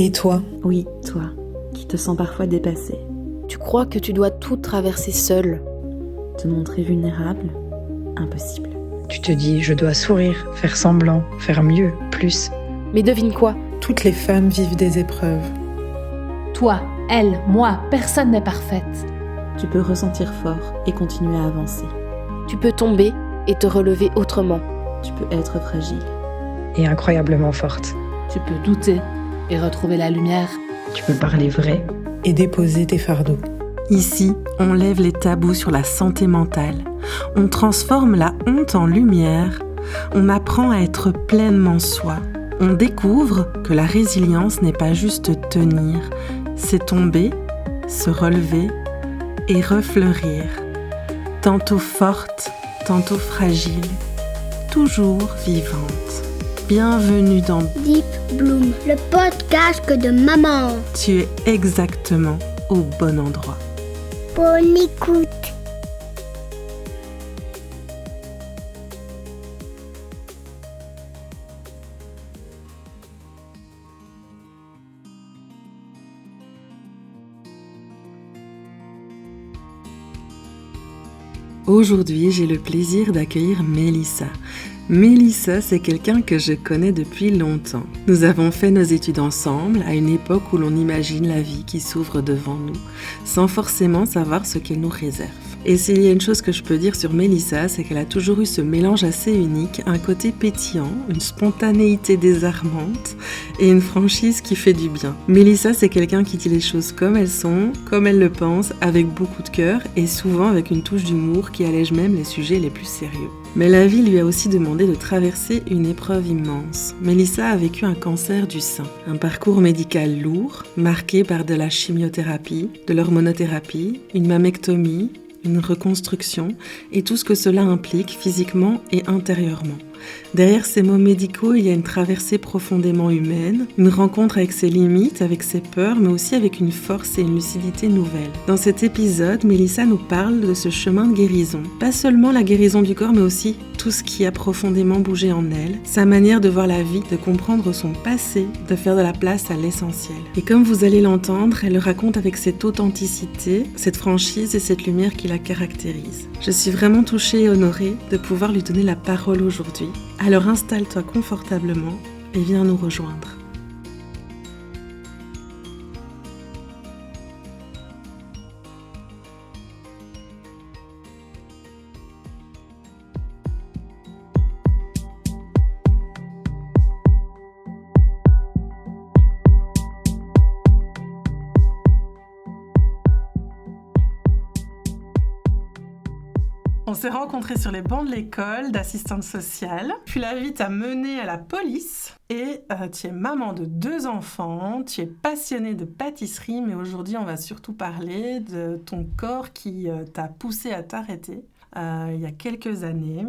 Et toi ? Oui, toi, qui te sens parfois dépassé. Tu crois que tu dois tout traverser seul. Te montrer vulnérable ? Impossible. Tu te dis, je dois sourire, faire semblant, faire mieux, plus. Mais devine quoi ? Toutes les femmes vivent des épreuves. Toi, elle, moi, personne n'est parfaite. Tu peux ressentir fort et continuer à avancer. Tu peux tomber et te relever autrement. Tu peux être fragile. Et incroyablement forte. Tu peux douter et retrouver la lumière. Tu peux parler vrai. Et déposer tes fardeaux. Ici, on lève les tabous sur la santé mentale. On transforme la honte en lumière. On apprend à être pleinement soi. On découvre que la résilience n'est pas juste tenir, c'est tomber, se relever et refleurir. Tantôt forte, tantôt fragile, toujours vivante. Bienvenue dans Deep Bloom, le podcast de maman. Tu es exactement au bon endroit. Bonne écoute. Aujourd'hui, j'ai le plaisir d'accueillir Mélissa. Mélissa, c'est quelqu'un que je connais depuis longtemps. Nous avons fait nos études ensemble à une époque où l'on imagine la vie qui s'ouvre devant nous, sans forcément savoir ce qu'elle nous réserve. Et s'il y a une chose que je peux dire sur Mélissa, c'est qu'elle a toujours eu ce mélange assez unique, un côté pétillant, une spontanéité désarmante et une franchise qui fait du bien. Mélissa, c'est quelqu'un qui dit les choses comme elles sont, comme elle le pense, avec beaucoup de cœur et souvent avec une touche d'humour qui allège même les sujets les plus sérieux. Mais la vie lui a aussi demandé de traverser une épreuve immense. Mélissa a vécu un cancer du sein, un parcours médical lourd, marqué par de la chimiothérapie, de l'hormonothérapie, une mammectomie, une reconstruction et tout ce que cela implique physiquement et intérieurement. Derrière ces mots médicaux, il y a une traversée profondément humaine, une rencontre avec ses limites, avec ses peurs, mais aussi avec une force et une lucidité nouvelle. Dans cet épisode, Mélissa nous parle de ce chemin de guérison. Pas seulement la guérison du corps, mais aussi tout ce qui a profondément bougé en elle, sa manière de voir la vie, de comprendre son passé, de faire de la place à l'essentiel. Et comme vous allez l'entendre, elle le raconte avec cette authenticité, cette franchise et cette lumière qui la caractérise. Je suis vraiment touchée et honorée de pouvoir lui donner la parole aujourd'hui. Alors installe-toi confortablement et viens nous rejoindre. On s'est rencontrés sur les bancs de l'école d'assistante sociale, puis la vie t'a mené à la police et tu es maman de 2 enfants, tu es passionnée de pâtisserie, mais aujourd'hui on va surtout parler de ton corps qui t'a poussé à t'arrêter il y a quelques années,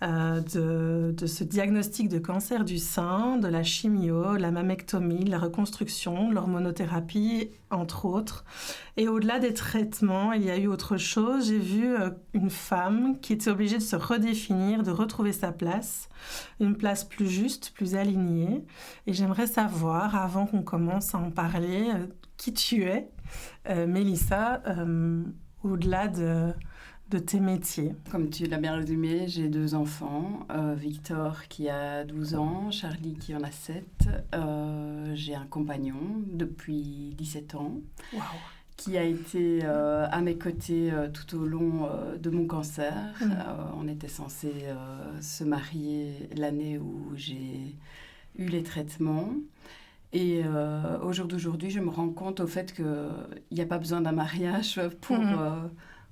de ce diagnostic de cancer du sein, de la chimio, de la mammectomie, de la reconstruction, de l'hormonothérapie, entre autres. Et au-delà des traitements, il y a eu autre chose. J'ai vu une femme qui était obligée de se redéfinir, de retrouver sa place, une place plus juste, plus alignée. Et j'aimerais savoir, avant qu'on commence à en parler, qui tu es, Mélissa, au-delà de tes métiers. Comme tu l'as bien résumé, j'ai 2 enfants, Victor qui a 12 ans, Charlie qui en a 7. J'ai un compagnon depuis 17 ans. Waouh. Qui a été à mes côtés tout au long de mon cancer. On était censés se marier l'année où j'ai eu les traitements. Et au jour d'aujourd'hui, je me rends compte au fait qu'il n'y a pas besoin d'un mariage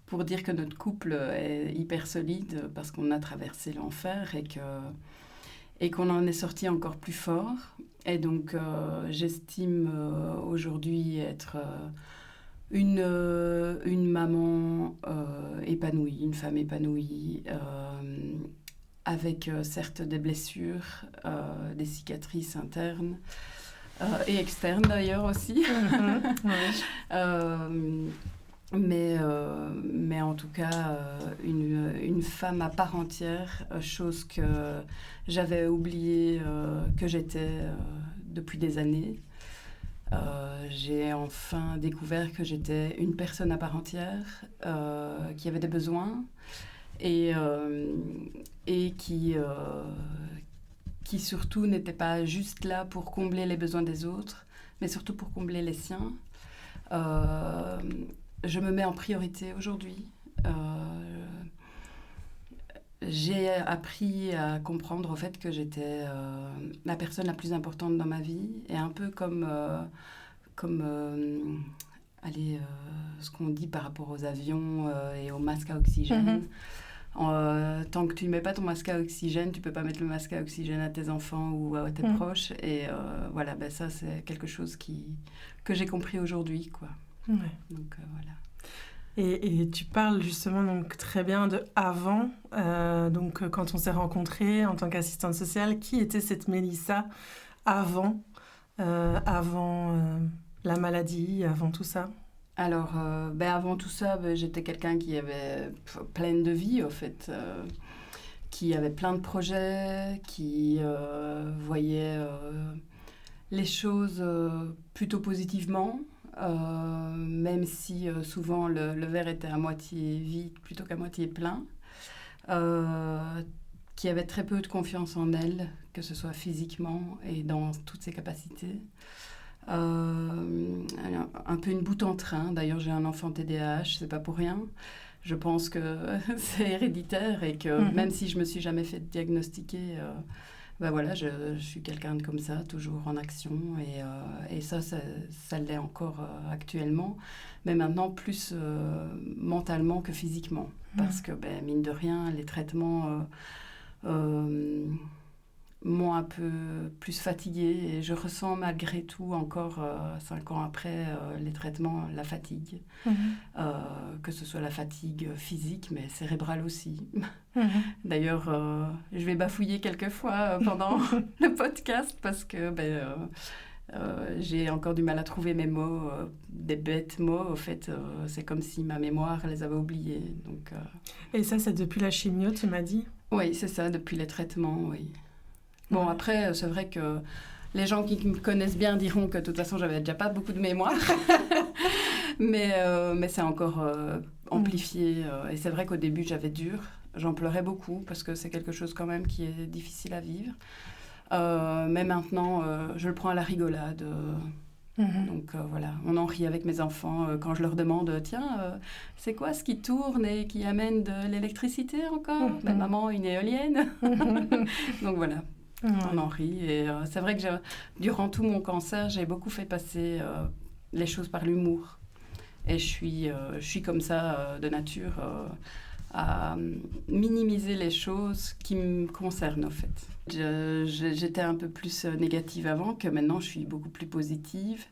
pour dire que notre couple est hyper solide parce qu'on a traversé l'enfer et qu'on en est sorti encore plus fort. Et donc, j'estime aujourd'hui être une maman épanouie, une femme épanouie, avec certes des blessures, des cicatrices internes et externes d'ailleurs aussi. Mais en tout cas, une femme à part entière, chose que j'avais oublié que j'étais depuis des années. J'ai enfin découvert que j'étais une personne à part entière, qui avait des besoins et qui surtout n'était pas juste là pour combler les besoins des autres, mais surtout pour combler les siens. Je me mets en priorité aujourd'hui. J'ai appris à comprendre au fait que j'étais la personne la plus importante dans ma vie, et un peu comme ce qu'on dit par rapport aux avions et aux masques à oxygène. Tant que tu ne mets pas ton masque à oxygène, tu ne peux pas mettre le masque à oxygène à tes enfants ou à tes proches. Et voilà, ça c'est quelque chose que j'ai compris aujourd'hui, quoi. Ouais. Donc voilà. Et tu parles justement donc très bien de avant, donc quand on s'est rencontrés en tant qu'assistante sociale, qui était cette Mélissa avant la maladie, avant tout ça? Alors, avant tout ça, j'étais quelqu'un qui avait pleine de vie, au fait, qui avait plein de projets, qui voyait les choses plutôt positivement. Même si souvent le verre était à moitié vide plutôt qu'à moitié plein, qui avait très peu de confiance en elle, que ce soit physiquement et dans toutes ses capacités. Un peu une boute en train. D'ailleurs, j'ai un enfant TDAH, c'est pas pour rien. Je pense que c'est héréditaire et que même si je me suis jamais fait diagnostiquer, voilà, je suis quelqu'un de comme ça, toujours en action, et ça l'est encore actuellement, mais maintenant plus mentalement que physiquement, parce que mine de rien, les traitements m'ont un peu plus fatiguée, et je ressens malgré tout encore 5 ans après les traitements, la fatigue, que ce soit la fatigue physique mais cérébrale aussi. D'ailleurs, je vais bafouiller quelquefois pendant le podcast parce que j'ai encore du mal à trouver mes mots, des bêtes mots. Au fait, c'est comme si ma mémoire les avait oubliés. Donc, Et ça, c'est depuis la chimio, tu m'as dit? Oui, c'est ça, depuis les traitements, oui. Bon, après, c'est vrai que les gens qui me connaissent bien diront que de toute façon, j'avais déjà pas beaucoup de mémoire. mais c'est encore amplifié. Et c'est vrai qu'au début, j'avais dur. J'en pleurais beaucoup parce que c'est quelque chose quand même qui est difficile à vivre. Mais maintenant, je le prends à la rigolade. Donc voilà, on en rit avec mes enfants quand je leur demande « Tiens, c'est quoi ce qui tourne et qui amène de l'électricité encore ?» Maman, une éolienne. Donc voilà. On en rit, et c'est vrai que durant tout mon cancer, j'ai beaucoup fait passer les choses par l'humour. Et je suis comme ça de nature à minimiser les choses qui me concernent, en fait. J'étais un peu plus négative avant, que maintenant je suis beaucoup plus positive.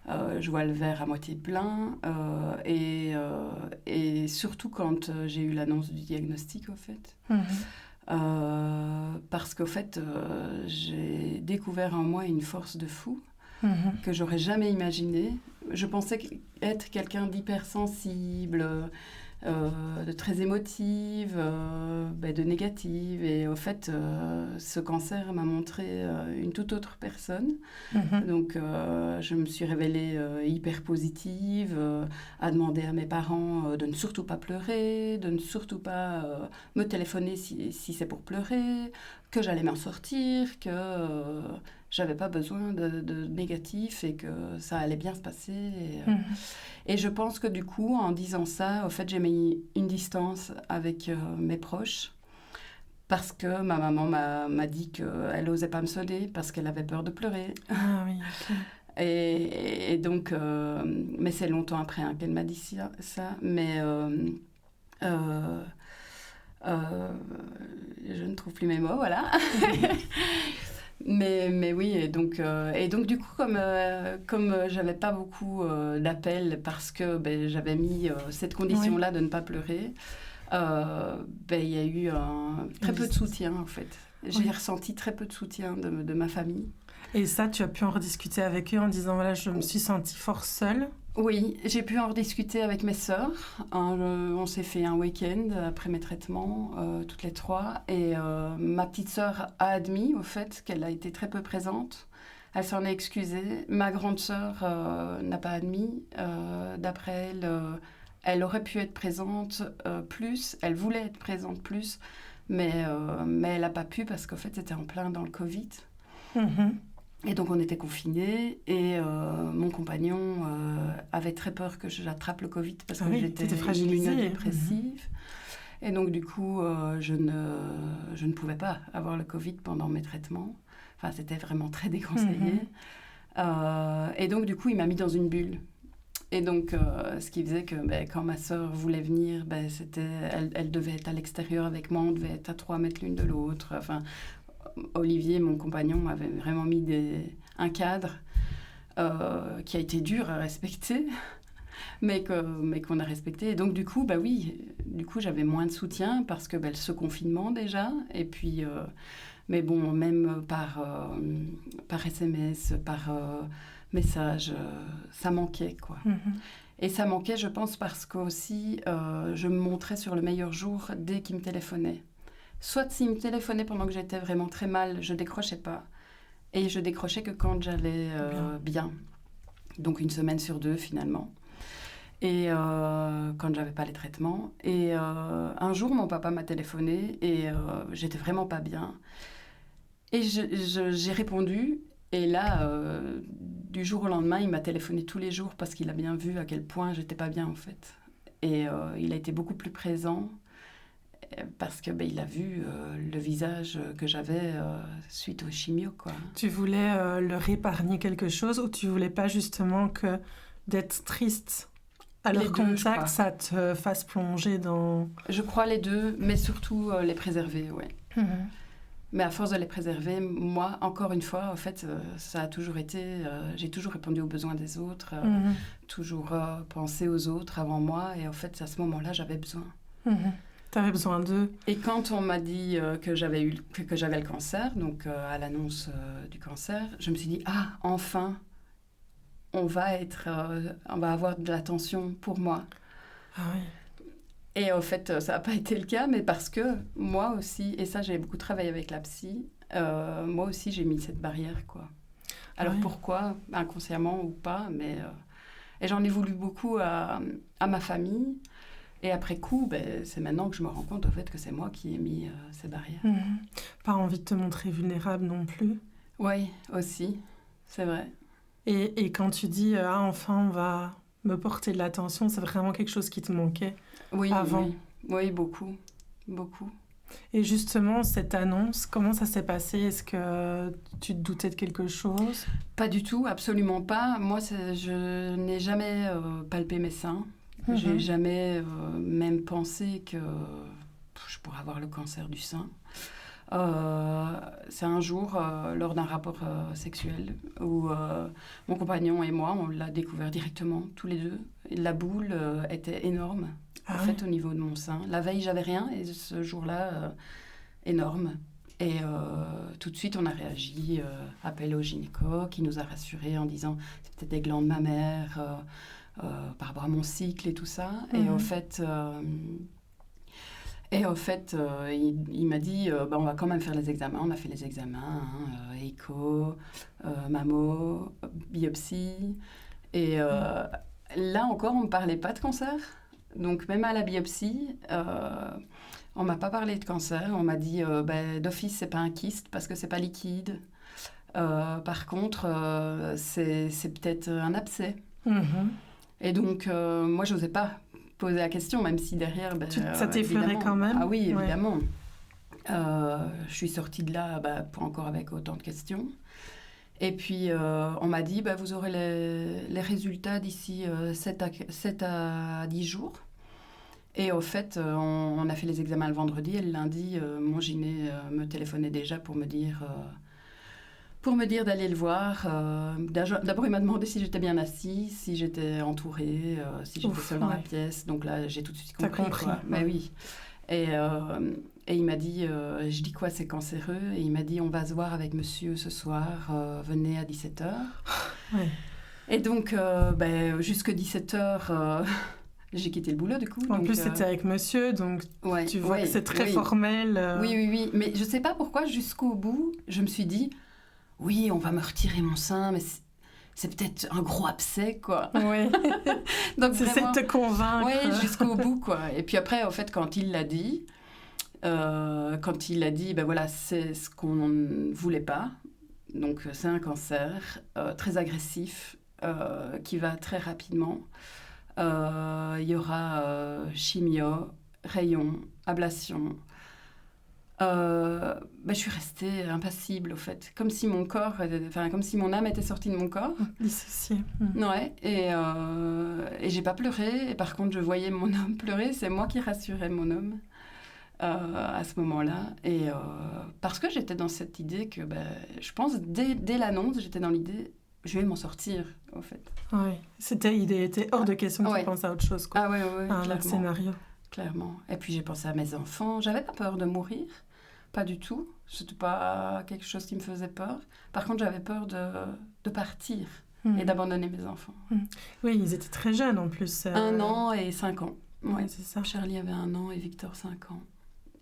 Je vois le verre à moitié plein, et surtout quand j'ai eu l'annonce du diagnostic, au fait. Parce qu'au fait, j'ai découvert en moi une force de fou que j'aurais jamais imaginé. Je pensais être quelqu'un d'hypersensible, de très émotive, de négative. Et au fait, ce cancer m'a montré une toute autre personne. Donc, je me suis révélée hyper positive, à demander à mes parents de ne surtout pas pleurer, de ne surtout pas me téléphoner si c'est pour pleurer, que j'allais m'en sortir, que j'avais pas besoin de négatif et que ça allait bien se passer. Et je pense que du coup, en disant ça, au fait, j'ai mis une distance avec mes proches, parce que ma maman m'a dit qu'elle n'osait pas me sonner parce qu'elle avait peur de pleurer. Ah oui, ok. Et donc, mais c'est longtemps après qu'elle m'a dit ça, mais je ne trouve plus mes mots, voilà. Mais oui, et donc du coup, comme j'avais pas beaucoup d'appels parce que j'avais mis cette condition-là de ne pas pleurer, il y a eu très peu de soutien, en fait. J'ai ressenti très peu de soutien de ma famille. Et ça, tu as pu en rediscuter avec eux en disant, voilà, je me suis sentie fort seule? Oui, j'ai pu en rediscuter avec mes sœurs. On s'est fait un week-end après mes traitements, toutes les trois. Et ma petite sœur a admis, au fait, qu'elle a été très peu présente. Elle s'en est excusée. Ma grande sœur n'a pas admis. D'après elle, elle aurait pu être présente plus. Elle voulait être présente plus. Mais elle n'a pas pu parce qu'en fait, c'était en plein dans le Covid. Et donc, on était confinés. Et mon compagnon avait très peur que j'attrape le Covid parce que j'étais immunodépressive. Et donc, du coup, je ne pouvais pas avoir le Covid pendant mes traitements. Enfin, c'était vraiment très déconseillé. Et donc, du coup, il m'a mis dans une bulle. Et donc, ce qui faisait que quand ma sœur voulait venir, elle devait être à l'extérieur avec moi, on devait être à 3 mètres l'une de l'autre. Enfin, Olivier, mon compagnon, avait vraiment mis un cadre qui a été dur à respecter, mais qu'on a respecté. Et donc, du coup, j'avais moins de soutien parce que ce confinement déjà, et puis... mais bon, même par SMS, par message, ça manquait, quoi. Et ça manquait, je pense, parce qu'aussi, je me montrais sur le meilleur jour dès qu'il me téléphonait. Soit s'il me téléphonait pendant que j'étais vraiment très mal, je décrochais pas. Et je décrochais que quand j'allais bien. Donc 1 semaine sur 2, finalement. Et quand j'avais pas les traitements. Et un jour, mon papa m'a téléphoné et j'étais vraiment pas bien. Et j'ai répondu, et là, du jour au lendemain, il m'a téléphoné tous les jours parce qu'il a bien vu à quel point j'étais pas bien, en fait. Et il a été beaucoup plus présent parce que il a vu le visage que j'avais suite au chimio, quoi. Tu voulais leur épargner quelque chose ou tu voulais pas justement que d'être triste à leur contact, ça te fasse plonger dans... Je crois les deux, mais surtout les préserver, ouais. Mais à force de les préserver, moi, encore une fois, en fait, ça a toujours été... j'ai toujours répondu aux besoins des autres, toujours pensé aux autres avant moi. Et en fait, à ce moment-là, j'avais besoin. T'avais besoin d'eux. Et quand on m'a dit que j'avais le cancer, donc à l'annonce du cancer, je me suis dit, enfin, on va avoir de l'attention pour moi. Ah oui. Et en fait, ça n'a pas été le cas, mais parce que moi aussi, et ça j'ai beaucoup travaillé avec la psy, moi aussi j'ai mis cette barrière, quoi. Alors pourquoi, inconsciemment ou pas, mais... et j'en ai voulu beaucoup à ma famille, et après coup, c'est maintenant que je me rends compte au fait que c'est moi qui ai mis ces barrières. Pas envie de te montrer vulnérable non plus. Oui, aussi, c'est vrai. Et quand tu dis, enfin on va... me porter de l'attention, c'est vraiment quelque chose qui te manquait avant. Oui, beaucoup. Et justement, cette annonce, comment ça s'est passé? Est-ce que tu te doutais de quelque chose? Pas du tout, absolument pas. Moi, je n'ai jamais palpé mes seins. J'ai jamais même pensé que je pourrais avoir le cancer du sein. C'est un jour, lors d'un rapport sexuel, où mon compagnon et moi, on l'a découvert directement, tous les deux. Et la boule était énorme, fait, au niveau de mon sein. La veille, j'avais rien, et ce jour-là, énorme. Et tout de suite, on a réagi, appel au gynéco, qui nous a rassurés en disant « c'est peut-être des glandes mammaires, par rapport à mon cycle et tout ça ». Et en fait... il m'a dit, on va quand même faire les examens. On a fait les examens, écho, mammo, biopsie. Et là encore, on ne me parlait pas de cancer. Donc même à la biopsie, on ne m'a pas parlé de cancer. On m'a dit, d'office, ce n'est pas un kyste parce que ce n'est pas liquide. Par contre, c'est peut-être un abcès. Et donc, moi, je n'osais pas poser la question, même si derrière... ça t'effleurait quand même? Ah oui, évidemment. Je suis sortie de là pour encore avec autant de questions. Et puis, on m'a dit, vous aurez les résultats d'ici 7 à 10 jours. Et au fait, on a fait les examens le vendredi, et le lundi, mon gyné me téléphonait déjà pour me dire d'aller le voir. D'abord, il m'a demandé si j'étais bien assise, si j'étais entourée, si j'étais seule dans la pièce. Donc là, j'ai tout de suite compris. T'as compris. Mais oui. Et il m'a dit, je dis quoi, c'est cancéreux? Et il m'a dit, on va se voir avec monsieur ce soir, venez à 17h. Et donc, jusqu'à 17h... j'ai quitté le boulot, du coup. En plus, c'était avec monsieur, donc tu vois que c'est très formel. Oui. Mais je ne sais pas pourquoi, jusqu'au bout, je me suis dit... oui, on va me retirer mon sein, mais c'est peut-être un gros abcès, quoi. Oui. Donc c'est vraiment, de te convaincre. Oui, jusqu'au bout, quoi. Et puis après, en fait, quand il l'a dit, ben voilà, c'est ce qu'on ne voulait pas. Donc c'est un cancer très agressif qui va très rapidement. Il y aura chimio, rayons, ablation. Je suis restée impassible, au fait. Comme si mon corps, comme si mon âme était sortie de mon corps. Dissociée. Ouais, et j'ai pas pleuré. Et par contre, je voyais mon homme pleurer. C'est moi qui rassurais mon homme à ce moment-là. Et parce que j'étais dans cette idée que, je pense, dès l'annonce, j'étais dans l'idée, je vais m'en sortir, au fait. Oui, il était hors de question que tu penses à autre chose, quoi. Ah ouais, à un autre scénario. Clairement. Et puis j'ai pensé à mes enfants. J'avais pas peur de mourir. Pas du tout. C'était pas quelque chose qui me faisait peur. Par contre, j'avais peur de partir et d'abandonner mes enfants. Oui, ils étaient très jeunes en plus. 1 an et 5 ans. Ouais, c'est ça. Charlie avait 1 an et Victor 5 ans.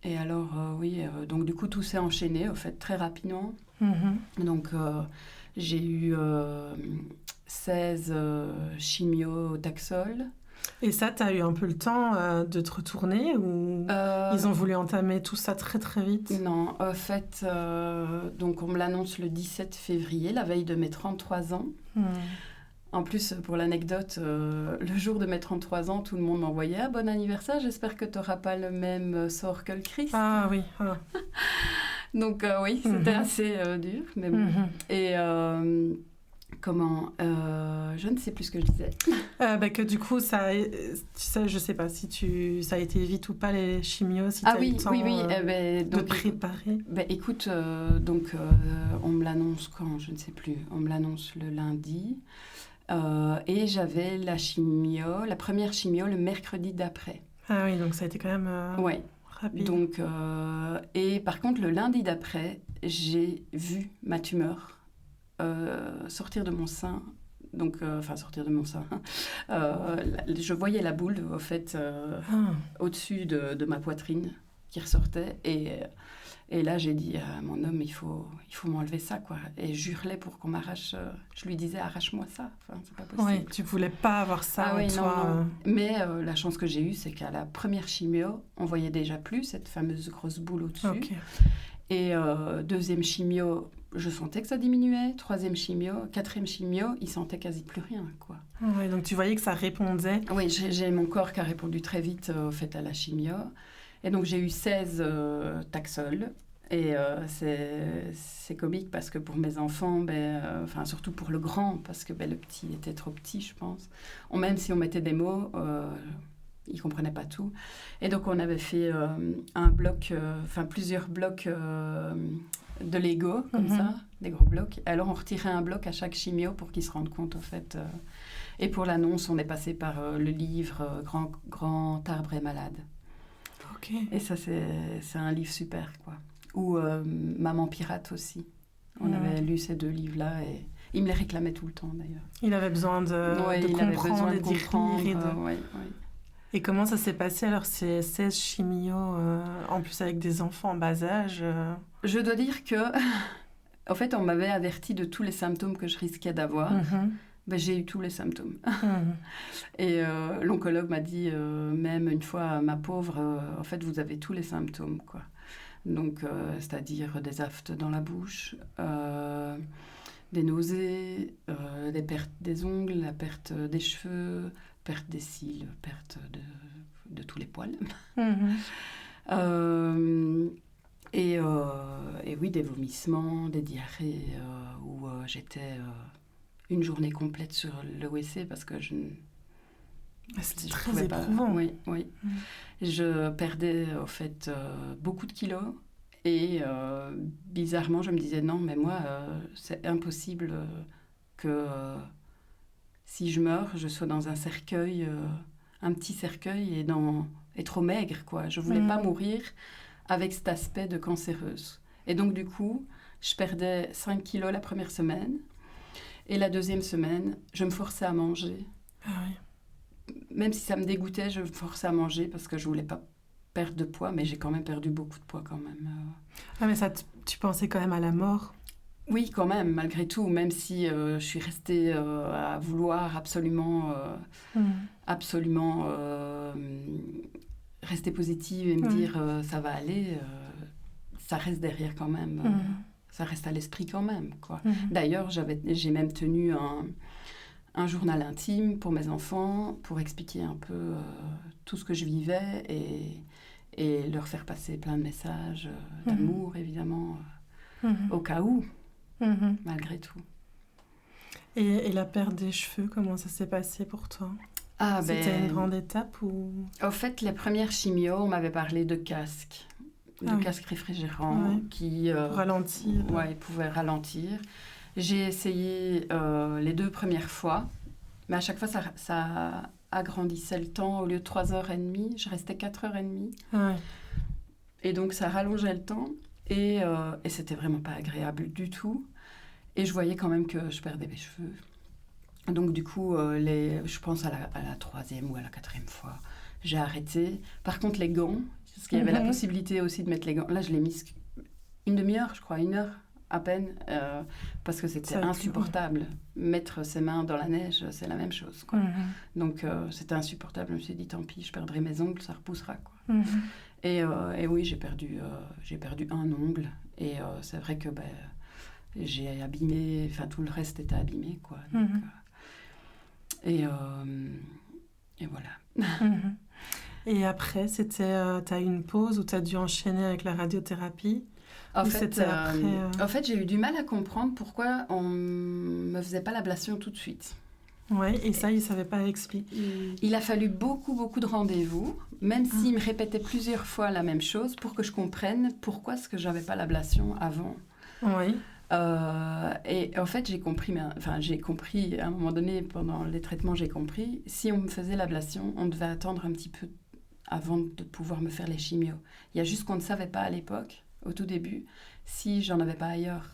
Et alors, donc du coup, tout s'est enchaîné, au fait, très rapidement. Donc, j'ai eu 16 chimio au Taxol. Et ça, tu as eu un peu le temps de te retourner ou ils ont voulu entamer tout ça très très vite? Non, en fait, donc on me l'annonce le 17 février, la veille de mes 33 ans. En plus, pour l'anecdote, le jour de mes 33 ans, tout le monde m'envoyait « Ah, bon anniversaire, j'espère que tu n'auras pas le même sort que le Christ. » Ah oui. Donc oui, c'était assez dur. Mais bon. Et comment je ne sais plus ce que je disais. Que du coup, ça, je sais pas si ça a été vite ou pas les chimios, si tu as eu le temps de préparer. Écoute, on me l'annonce quand, je ne sais plus, on me l'annonce le lundi. Et j'avais la première chimio le mercredi d'après. Ah oui, donc ça a été quand même rapide. Donc, et par contre, le lundi d'après, j'ai vu ma tumeur sortir de mon sein. Donc, sortir de mon sein. Je voyais la boule, au fait, au-dessus de ma poitrine qui ressortait. Et là, j'ai dit à mon homme, il faut m'enlever ça, quoi. Et je hurlais pour qu'on m'arrache. Je lui disais, arrache-moi ça. Enfin, c'est pas possible. Oui, tu voulais pas avoir ça en toi. Non. Mais la chance que j'ai eue, c'est qu'à la première chimio, on voyait déjà plus cette fameuse grosse boule au-dessus. Okay. Et deuxième chimio, je sentais que ça diminuait. Troisième chimio, quatrième chimio, il sentait quasi plus rien, quoi. Oui, donc tu voyais que ça répondait. Oui, j'ai mon corps qui a répondu très vite, au fait, à la chimio. Et donc, j'ai eu 16 Taxol. Et c'est comique parce que pour mes enfants, surtout pour le grand, parce que le petit était trop petit, je pense. Même si on mettait des mots, ils ne comprenaient pas tout. Et donc, on avait fait plusieurs blocs de Lego, comme ça, des gros blocs. Alors, on retirait un bloc à chaque chimio pour qu'ils se rendent compte, au fait. Et pour l'annonce, on est passé par le livre Grand arbre est malade. Okay. Et ça, c'est un livre super, quoi. Ou Maman pirate aussi. On avait lu ces 2 livres-là et il me les réclamait tout le temps, d'ailleurs. Il avait besoin de comprendre et d'y lire. Et comment ça s'est passé, alors, ces 16 chimios, en plus avec des enfants en bas âge Je dois dire que, en fait, on m'avait averti de tous les symptômes que je risquais d'avoir. J'ai eu tous les symptômes. Et l'oncologue m'a dit, même une fois, ma pauvre, en fait, vous avez tous les symptômes, quoi. Donc, c'est-à-dire des aphtes dans la bouche, des nausées, des pertes des ongles, la perte des cheveux, perte des cils, perte de tous les poils. Et oui, des vomissements, des diarrhées, où j'étais une journée complète sur le WC parce que c'était très éprouvant. Oui. Je perdais, au fait, beaucoup de kilos. Et bizarrement, je me disais, non, mais moi, c'est impossible que si je meurs, je sois dans un cercueil, un petit cercueil et trop maigre, quoi. Je voulais pas mourir avec cet aspect de cancéreuse. Et donc, du coup, je perdais 5 kilos la première semaine. Et la deuxième semaine, je me forçais à manger. Ah oui. Même si ça me dégoûtait, je me forçais à manger parce que je voulais pas perdre de poids, mais j'ai quand même perdu beaucoup de poids quand même. Ah mais ça, tu pensais quand même à la mort? Oui, quand même, malgré tout, même si je suis restée à vouloir absolument rester positive et me dire ça va aller, ça reste derrière quand même, ça reste à l'esprit quand même, quoi. D'ailleurs, j'ai même tenu un journal intime pour mes enfants, pour expliquer un peu tout ce que je vivais et leur faire passer plein de messages d'amour, évidemment, au cas où. Malgré tout. Et la perte des cheveux, comment ça s'est passé pour toi? C'était une grande étape ou... Au fait, les premières chimios, on m'avait parlé de casque. Casque réfrigérant qui... ralentir. Ouais, il pouvait ralentir. J'ai essayé les 2 premières fois, mais à chaque fois, ça agrandissait le temps. Au lieu de 3h30, je restais 4h30. Et donc, ça rallongeait le temps. Et c'était vraiment pas agréable du tout. Et je voyais quand même que je perdais mes cheveux. Donc du coup, je pense à la 3e ou à la 4e fois, j'ai arrêté. Par contre, les gants, parce qu'il y avait la possibilité aussi de mettre les gants. Là, je l'ai mis une demi-heure, je crois, 1 heure à peine, parce que c'était insupportable. Mettre ses mains dans la neige, c'est la même chose, quoi. Donc c'était insupportable. Je me suis dit, tant pis, je perdrai mes ongles, ça repoussera, quoi. Et oui, j'ai perdu un ongle. Et c'est vrai que j'ai abîmé... Enfin, tout le reste était abîmé, quoi. Donc, et voilà. Et après, t'as eu une pause où t'as dû enchaîner avec la radiothérapie? En fait, j'ai eu du mal à comprendre pourquoi on me faisait pas l'ablation tout de suite. Ouais, et ça, il savait pas expliquer. Il a fallu beaucoup de rendez-vous, même s'il me répétait plusieurs fois la même chose, pour que je comprenne pourquoi est-ce que j'avais pas l'ablation avant. Oui. Et en fait, j'ai compris à un moment donné, pendant les traitements, j'ai compris, si on me faisait l'ablation, on devait attendre un petit peu avant de pouvoir me faire les chimios. Il y a juste qu'on ne savait pas à l'époque, au tout début, si j'en avais pas ailleurs.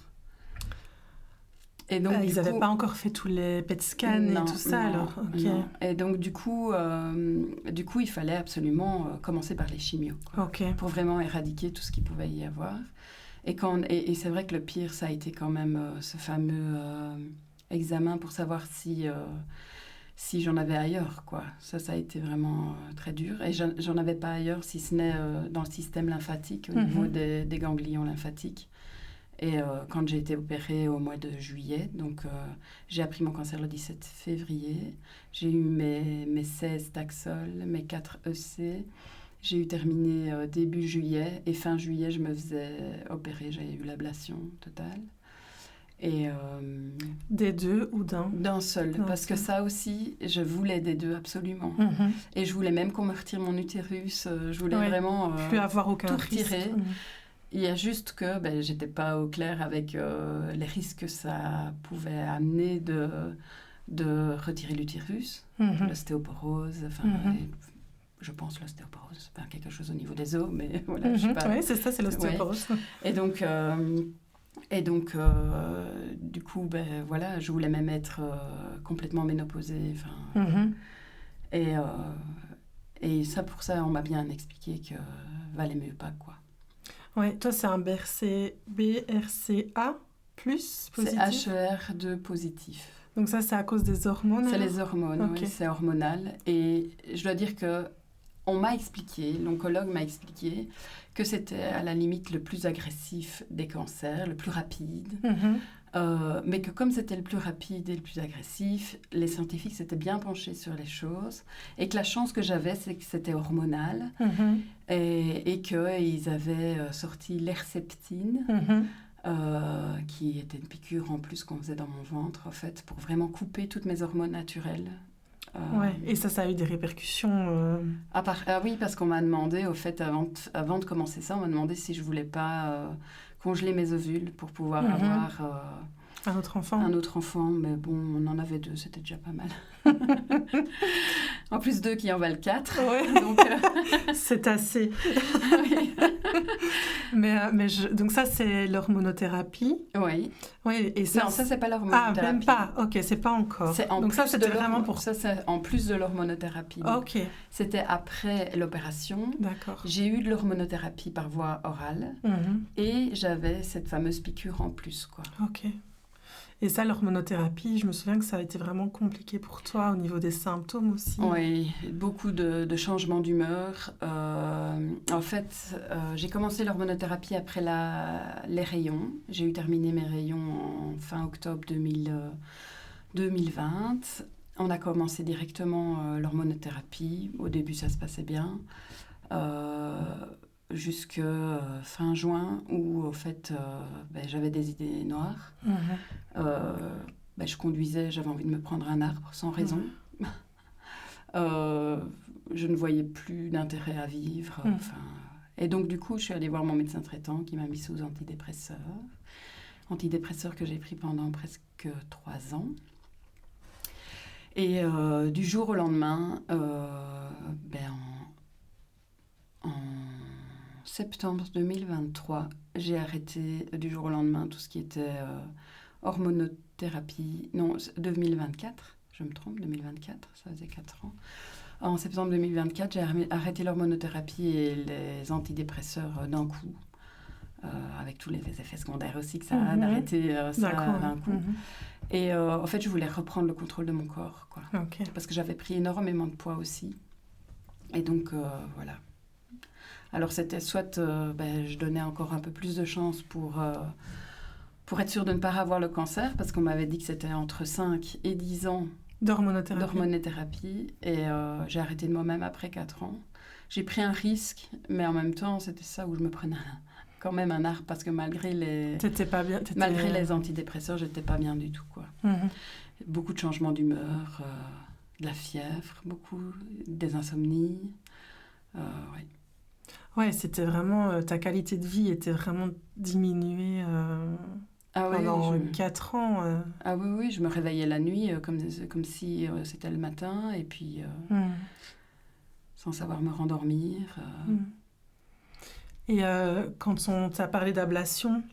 Et donc, ils n'avaient pas encore fait tous les PET scans et tout ça, alors. Okay. Non. Et donc, du coup, il fallait absolument commencer par les chimios, quoi, pour vraiment éradiquer tout ce qu'il pouvait y avoir. Et c'est vrai que le pire, ça a été quand même ce fameux examen pour savoir si j'en avais ailleurs, quoi. Ça a été vraiment très dur. Et j'en avais pas ailleurs, si ce n'est dans le système lymphatique, au niveau des ganglions lymphatiques. Et quand j'ai été opérée au mois de juillet, donc j'ai appris mon cancer le 17 février. J'ai eu mes 16 Taxol, mes 4 EC. J'ai eu terminé début juillet et fin juillet, je me faisais opérer. J'ai eu l'ablation totale. Et, des 2 ou d'un? D'un seul, parce que ça aussi, je voulais des 2 absolument. Et je voulais même qu'on me retire mon utérus. Je voulais vraiment plus avoir aucun tout risque. retirer. Il y a juste que j'étais pas au clair avec les risques que ça pouvait amener de retirer l'utérus, l'ostéoporose, je pense l'ostéoporose, c'est pas quelque chose au niveau des os, mais voilà, je sais pas. Oui, c'est ça, c'est l'ostéoporose. Ouais. Et donc, du coup, voilà, je voulais même être complètement ménopausée. Et ça, pour ça, on m'a bien expliqué que valait mieux pas, quoi. Oui, toi, c'est un BRCA plus positif? C'est HER2 positif. Donc ça, c'est à cause des hormones? C'est les hormones, oui, c'est hormonal. Et je dois dire que l'oncologue m'a expliqué que c'était à la limite le plus agressif des cancers, le plus rapide. Mais que comme c'était le plus rapide et le plus agressif, les scientifiques s'étaient bien penchés sur les choses. Et que la chance que j'avais, c'est que c'était hormonal. Et qu'ils avaient sorti l'Herceptine, qui était une piqûre en plus qu'on faisait dans mon ventre, en fait, pour vraiment couper toutes mes hormones naturelles. Et ça a eu des répercussions oui, parce qu'on m'a demandé, au fait, avant de commencer ça, on m'a demandé si je voulais pas congeler mes ovules pour pouvoir avoir un autre enfant. Mais bon, on en avait 2, c'était déjà pas mal. En plus 2 qui en valent 4. Ouais. Donc, c'est assez. oui. Donc ça, c'est l'hormonothérapie. Oui. Oui, et ça... Non, ça, c'est pas l'hormonothérapie. Ah, même pas. Ok, c'est pas encore. Donc ça, c'était vraiment pour... Ça, c'est en plus de l'hormonothérapie. Ok. C'était après l'opération. D'accord. J'ai eu de l'hormonothérapie par voie orale et j'avais cette fameuse piqûre en plus, quoi. Ok. Et ça, l'hormonothérapie, je me souviens que ça a été vraiment compliqué pour toi au niveau des symptômes aussi. Oui, beaucoup de changements d'humeur. En fait, j'ai commencé l'hormonothérapie après les rayons. J'ai terminé mes rayons en fin octobre 2020. On a commencé directement l'hormonothérapie. Au début, ça se passait bien. Jusque fin juin où, au fait, j'avais des idées noires. Je conduisais, j'avais envie de me prendre un arbre sans raison. Je ne voyais plus d'intérêt à vivre. Et donc, du coup, je suis allée voir mon médecin traitant qui m'a mis sous antidépresseurs. Antidépresseurs que j'ai pris pendant presque 3 ans. Et du jour au lendemain, en septembre 2023, j'ai arrêté du jour au lendemain tout ce qui était hormonothérapie. Non, 2024, je me trompe, 2024, ça faisait 4 ans. En septembre 2024, j'ai arrêté l'hormonothérapie et les antidépresseurs d'un coup, avec tous les effets secondaires aussi que ça a d'arrêter ça d'un coup. Et en fait, je voulais reprendre le contrôle de mon corps, quoi. Okay. Parce que j'avais pris énormément de poids aussi. Et donc, voilà. Alors, c'était soit je donnais encore un peu plus de chance pour être sûre de ne pas avoir le cancer, parce qu'on m'avait dit que c'était entre 5 et 10 ans d'hormonothérapie. Et j'ai arrêté de moi-même après 4 ans. J'ai pris un risque, mais en même temps, c'était ça où je me prenais quand même un arbre, parce que malgré les antidépresseurs, j'étais pas bien du tout, quoi. Beaucoup de changements d'humeur, de la fièvre, des insomnies. Ouais. Ouais, c'était vraiment... ta qualité de vie était vraiment diminuée pendant 4 ans. Ah oui, je me réveillais la nuit comme si c'était le matin, et puis sans savoir me rendormir. Et quand on t'a parlé d'ablation,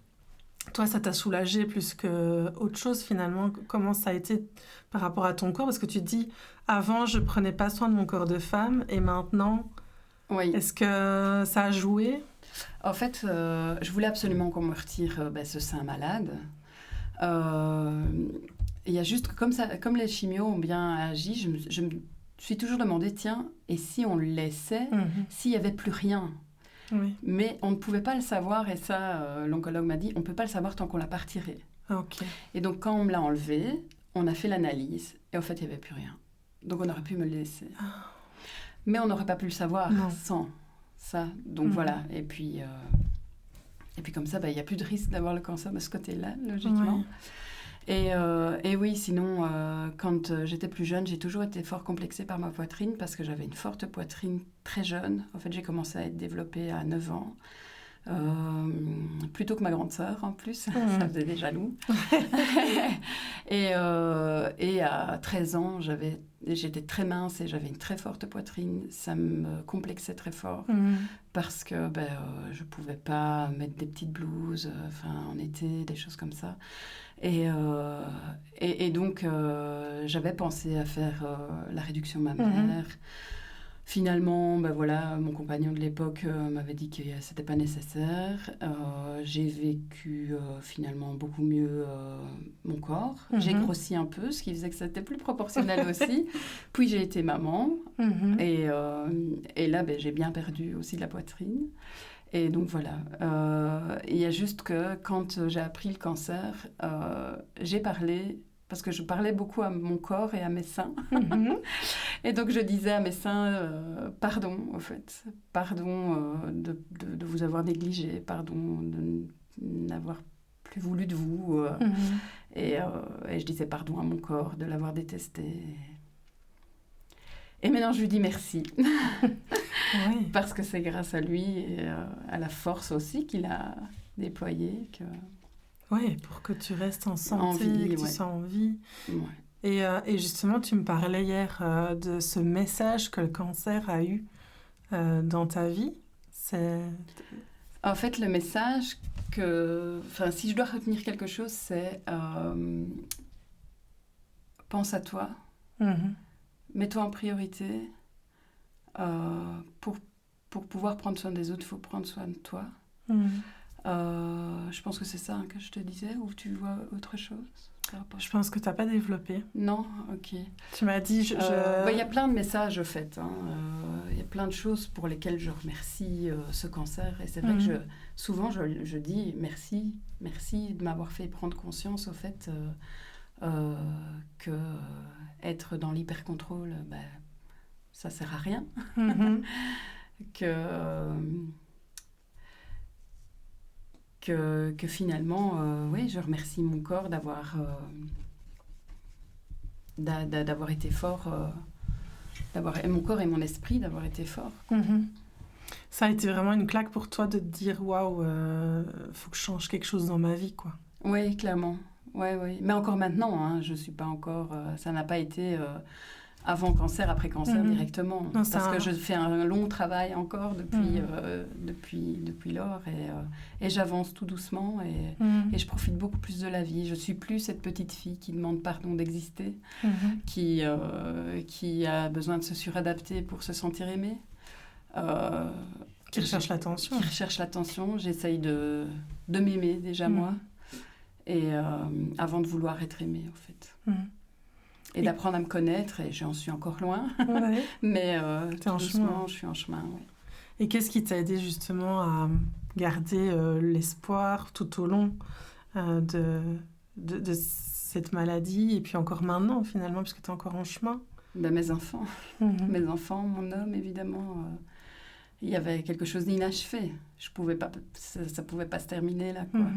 toi, ça t'a soulagé plus qu'autre chose, finalement. Comment ça a été par rapport à ton corps? Parce que tu te dis, avant, je prenais pas soin de mon corps de femme, et maintenant... Oui. Est-ce que ça a joué? En fait, je voulais absolument qu'on me retire ce sein malade. Il y a juste comme les chimios ont bien agi, je me suis toujours demandé, tiens, et si on le laissait, s'il n'y avait plus rien? Oui. Mais on ne pouvait pas le savoir, et ça, l'oncologue m'a dit, on ne peut pas le savoir tant qu'on ne l'a pas retiré. Okay. Et donc, quand on me l'a enlevé, on a fait l'analyse, et en fait, il n'y avait plus rien. Donc, on aurait pu me le laisser. Mais on n'aurait pas pu le savoir sans ça. Donc voilà. Et puis comme ça, il n'y a plus de risque d'avoir le cancer de ce côté-là, logiquement. Ouais. Et oui, sinon, quand j'étais plus jeune, j'ai toujours été fort complexée par ma poitrine parce que j'avais une forte poitrine très jeune. En fait, j'ai commencé à être développée à 9 ans. Plutôt que ma grande sœur en plus, ça faisait des jaloux. et à 13 ans, j'étais très mince et j'avais une très forte poitrine. Ça me complexait très fort parce que je pouvais pas mettre des petites blouses en été, des choses comme ça. Et donc, j'avais pensé à faire la réduction mammaire. Finalement, mon compagnon de l'époque m'avait dit que c'était pas nécessaire. J'ai vécu finalement beaucoup mieux mon corps. J'ai grossi un peu, ce qui faisait que c'était plus proportionnel aussi. Puis j'ai été maman et là, j'ai bien perdu aussi de la poitrine. Et donc voilà. Il y a juste que quand j'ai appris le cancer, j'ai parlé... Parce que je parlais beaucoup à mon corps et à mes seins. Et donc, je disais à mes seins, pardon, au fait. Pardon de vous avoir négligé. Pardon de n'avoir plus voulu de vous. Et je disais pardon à mon corps de l'avoir détesté. Et maintenant, je lui dis merci. Parce que c'est grâce à lui et à la force aussi qu'il a déployée que... Oui, pour que tu restes en santé, que tu sois en vie. Ouais. Et justement, tu me parlais hier de ce message que le cancer a eu dans ta vie. En fait, le message si je dois retenir quelque chose, c'est pense à toi, mets-toi en priorité. Pour pouvoir prendre soin des autres, il faut prendre soin de toi. Je pense que c'est ça que je te disais, ou tu vois autre chose? Je pense que tu n'as pas développé. Non, ok. Tu m'as dit... Il y a plein de messages, au fait. Il y a plein de choses pour lesquelles je remercie ce cancer. Et c'est vrai que souvent, je dis merci de m'avoir fait prendre conscience, au fait, que être dans l'hyper-contrôle, ça ne sert à rien. Que finalement, oui, je remercie mon corps d'avoir été fort, et mon corps et mon esprit d'avoir été forts. Ça a été vraiment une claque pour toi de te dire waouh, faut que je change quelque chose dans ma vie, quoi. Oui, clairement. Ouais. Mais encore maintenant, je suis pas encore. Ça n'a pas été avant cancer, après cancer directement. Non, parce que je fais un long travail encore depuis lors et j'avance tout doucement et je profite beaucoup plus de la vie. Je suis plus cette petite fille qui demande pardon d'exister, qui a besoin de se suradapter pour se sentir aimée. Qui recherche l'attention. Qui recherche l'attention. J'essaye de m'aimer déjà moi et avant de vouloir être aimée en fait. Et d'apprendre à me connaître, et j'en suis encore loin. Ouais. Mais en chemin. Je suis en chemin, oui. Et qu'est-ce qui t'a aidé justement à garder l'espoir tout au long de cette maladie, et puis encore maintenant finalement, puisque tu es encore en chemin? Mes enfants. Mes enfants, mon homme, évidemment. Il y avait quelque chose d'inachevé. Ça pouvait pas se terminer là, quoi.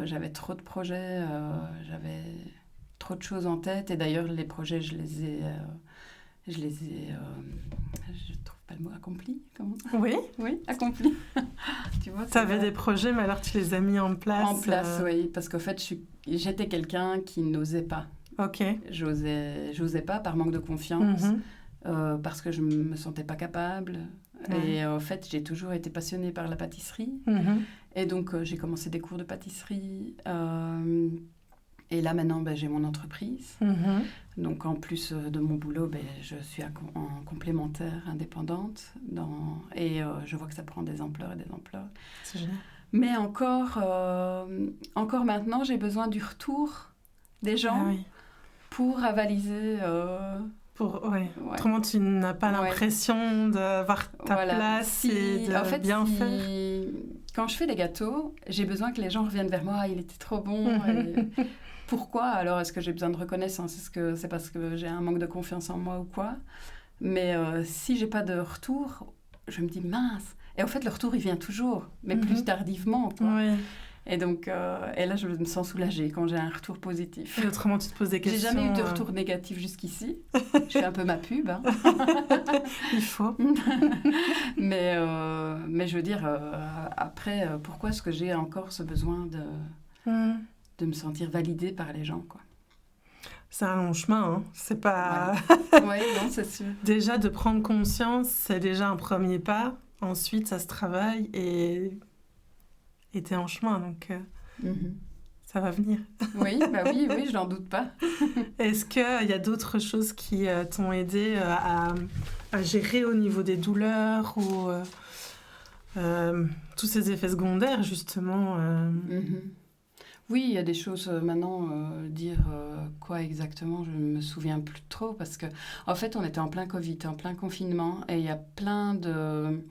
J'avais trop de projets, j'avais... trop de choses en tête, et d'ailleurs les projets je trouve pas le mot accompli, comment? Oui, accompli. Tu vois, t'avais des projets, mais alors tu les as mis en place? Oui, parce qu'en fait j'étais quelqu'un qui n'osait pas. Ok. J'osais pas par manque de confiance, parce que je me sentais pas capable. Et en fait j'ai toujours été passionnée par la pâtisserie, et donc j'ai commencé des cours de pâtisserie. Et là, maintenant, j'ai mon entreprise. Donc, en plus de mon boulot, je suis en complémentaire indépendante. Et je vois que ça prend des ampleurs et des ampleurs. C'est génial. Mais encore maintenant, j'ai besoin du retour des gens pour avaliser... Autrement, tu n'as pas l'impression d'avoir ta place et de bien faire. Quand je fais des gâteaux, j'ai besoin que les gens reviennent vers moi. Il était trop bon. Pourquoi? Alors, est-ce que j'ai besoin de reconnaissance? Est-ce que c'est parce que j'ai un manque de confiance en moi ou quoi? Mais si j'ai pas de retour, je me dis mince. Et en fait, le retour, il vient toujours, mais plus tardivement, quoi. Et donc, et là, je me sens soulagée quand j'ai un retour positif. Et autrement, tu te poses des questions. J'ai jamais eu de retour négatif jusqu'ici. Je fais un peu ma pub. Il faut. Mais je veux dire, après, pourquoi est-ce que j'ai encore ce besoin de me sentir validée par les gens, quoi? C'est un long chemin, c'est pas... Oui, non, c'est sûr. Déjà, de prendre conscience, c'est déjà un premier pas. Ensuite, ça se travaille et t'es en chemin, donc ça va venir. Oui, je n'en doute pas. Est-ce qu'il y a d'autres choses qui t'ont aidé à gérer au niveau des douleurs ou tous ces effets secondaires, justement Oui, il y a des choses maintenant, dire quoi exactement, je ne me souviens plus trop, parce que en fait, on était en plein Covid, en plein confinement, et il y a plein de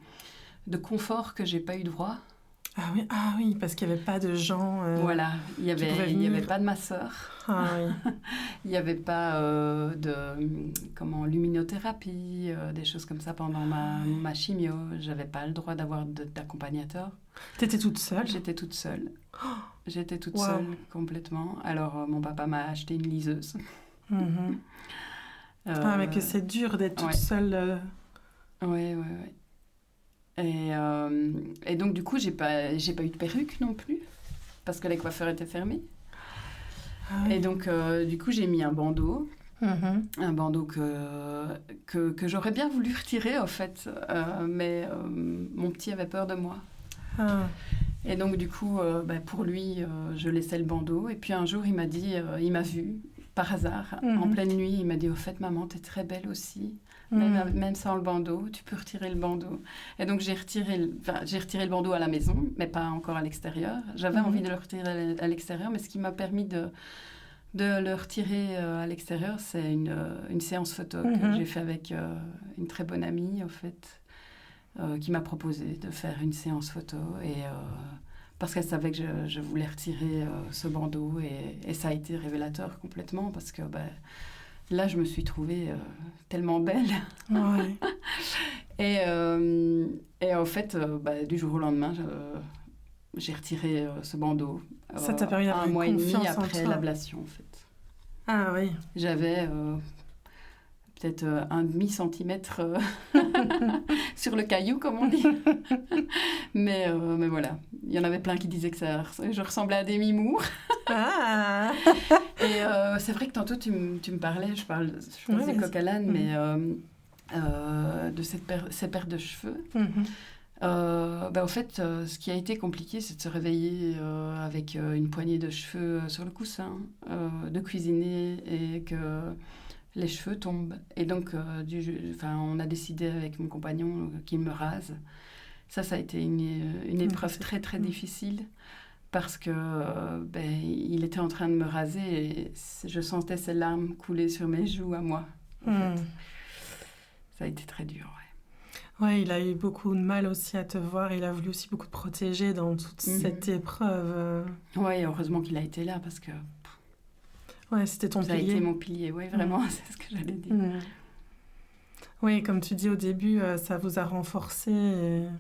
confort que j'ai pas eu droit. Ah oui, parce qu'il n'y avait pas de gens voilà, il y avait pas de masseur. Ah oui. Il n'y avait pas luminothérapie, des choses comme ça pendant ma chimio. J'avais pas le droit d'avoir d'accompagnateur. T'étais toute seule? J'étais toute seule. J'étais toute seule, complètement. Alors, mon papa m'a acheté une liseuse. Mais que c'est dur d'être toute seule. Oui. Et donc, du coup, j'ai pas eu de perruque non plus, parce que les coiffeurs étaient fermés. Ah oui. Et donc, du coup, j'ai mis un bandeau. Un bandeau que j'aurais bien voulu retirer, en fait. Mais mon petit avait peur de moi. Ah. Et donc, du coup, pour lui, je laissais le bandeau. Et puis, un jour, il m'a dit, il m'a vue, par hasard, en pleine nuit. Il m'a dit, au fait, maman, t'es très belle aussi. Même sans le bandeau, tu peux retirer le bandeau. Et donc, j'ai retiré le bandeau à la maison, mais pas encore à l'extérieur. J'avais envie de le retirer à l'extérieur, mais ce qui m'a permis de le retirer à l'extérieur, c'est une séance photo que j'ai fait avec une très bonne amie, en fait, qui m'a proposé de faire une séance photo. Et parce qu'elle savait que je voulais retirer ce bandeau. Et ça a été révélateur complètement, parce que là, je me suis trouvée tellement belle. Ouais. Et en fait, du jour au lendemain, j'ai retiré ce bandeau. Ça t'a permis d'avoir un mois et demi confiance en après toi. l'ablation, en fait. Ah oui. J'avais peut-être un demi-centimètre sur le caillou, comme on dit. mais voilà, il y en avait plein qui disaient que je ressemblais à Demi Moore. Ah. Et c'est vrai que tantôt, tu me parlais, je faisais coq à l'âne, mais de ces paires de cheveux. En fait, ce qui a été compliqué, c'est de se réveiller avec une poignée de cheveux sur le coussin, de cuisiner et que les cheveux tombent. Et donc, on a décidé avec mon compagnon qu'il me rase. Ça a été une épreuve très, très difficile parce que il était en train de me raser et je sentais ses larmes couler sur mes joues à moi. En fait. Ça a été très dur, Ouais, il a eu beaucoup de mal aussi à te voir. Il a voulu aussi beaucoup te protéger dans toute cette épreuve. Oui, heureusement qu'il a été là parce que... Ouais, c'était ton pilier. Ça a été mon pilier, oui, vraiment, c'est ce que j'allais dire. Oui, comme tu dis au début, ça vous a renforcé.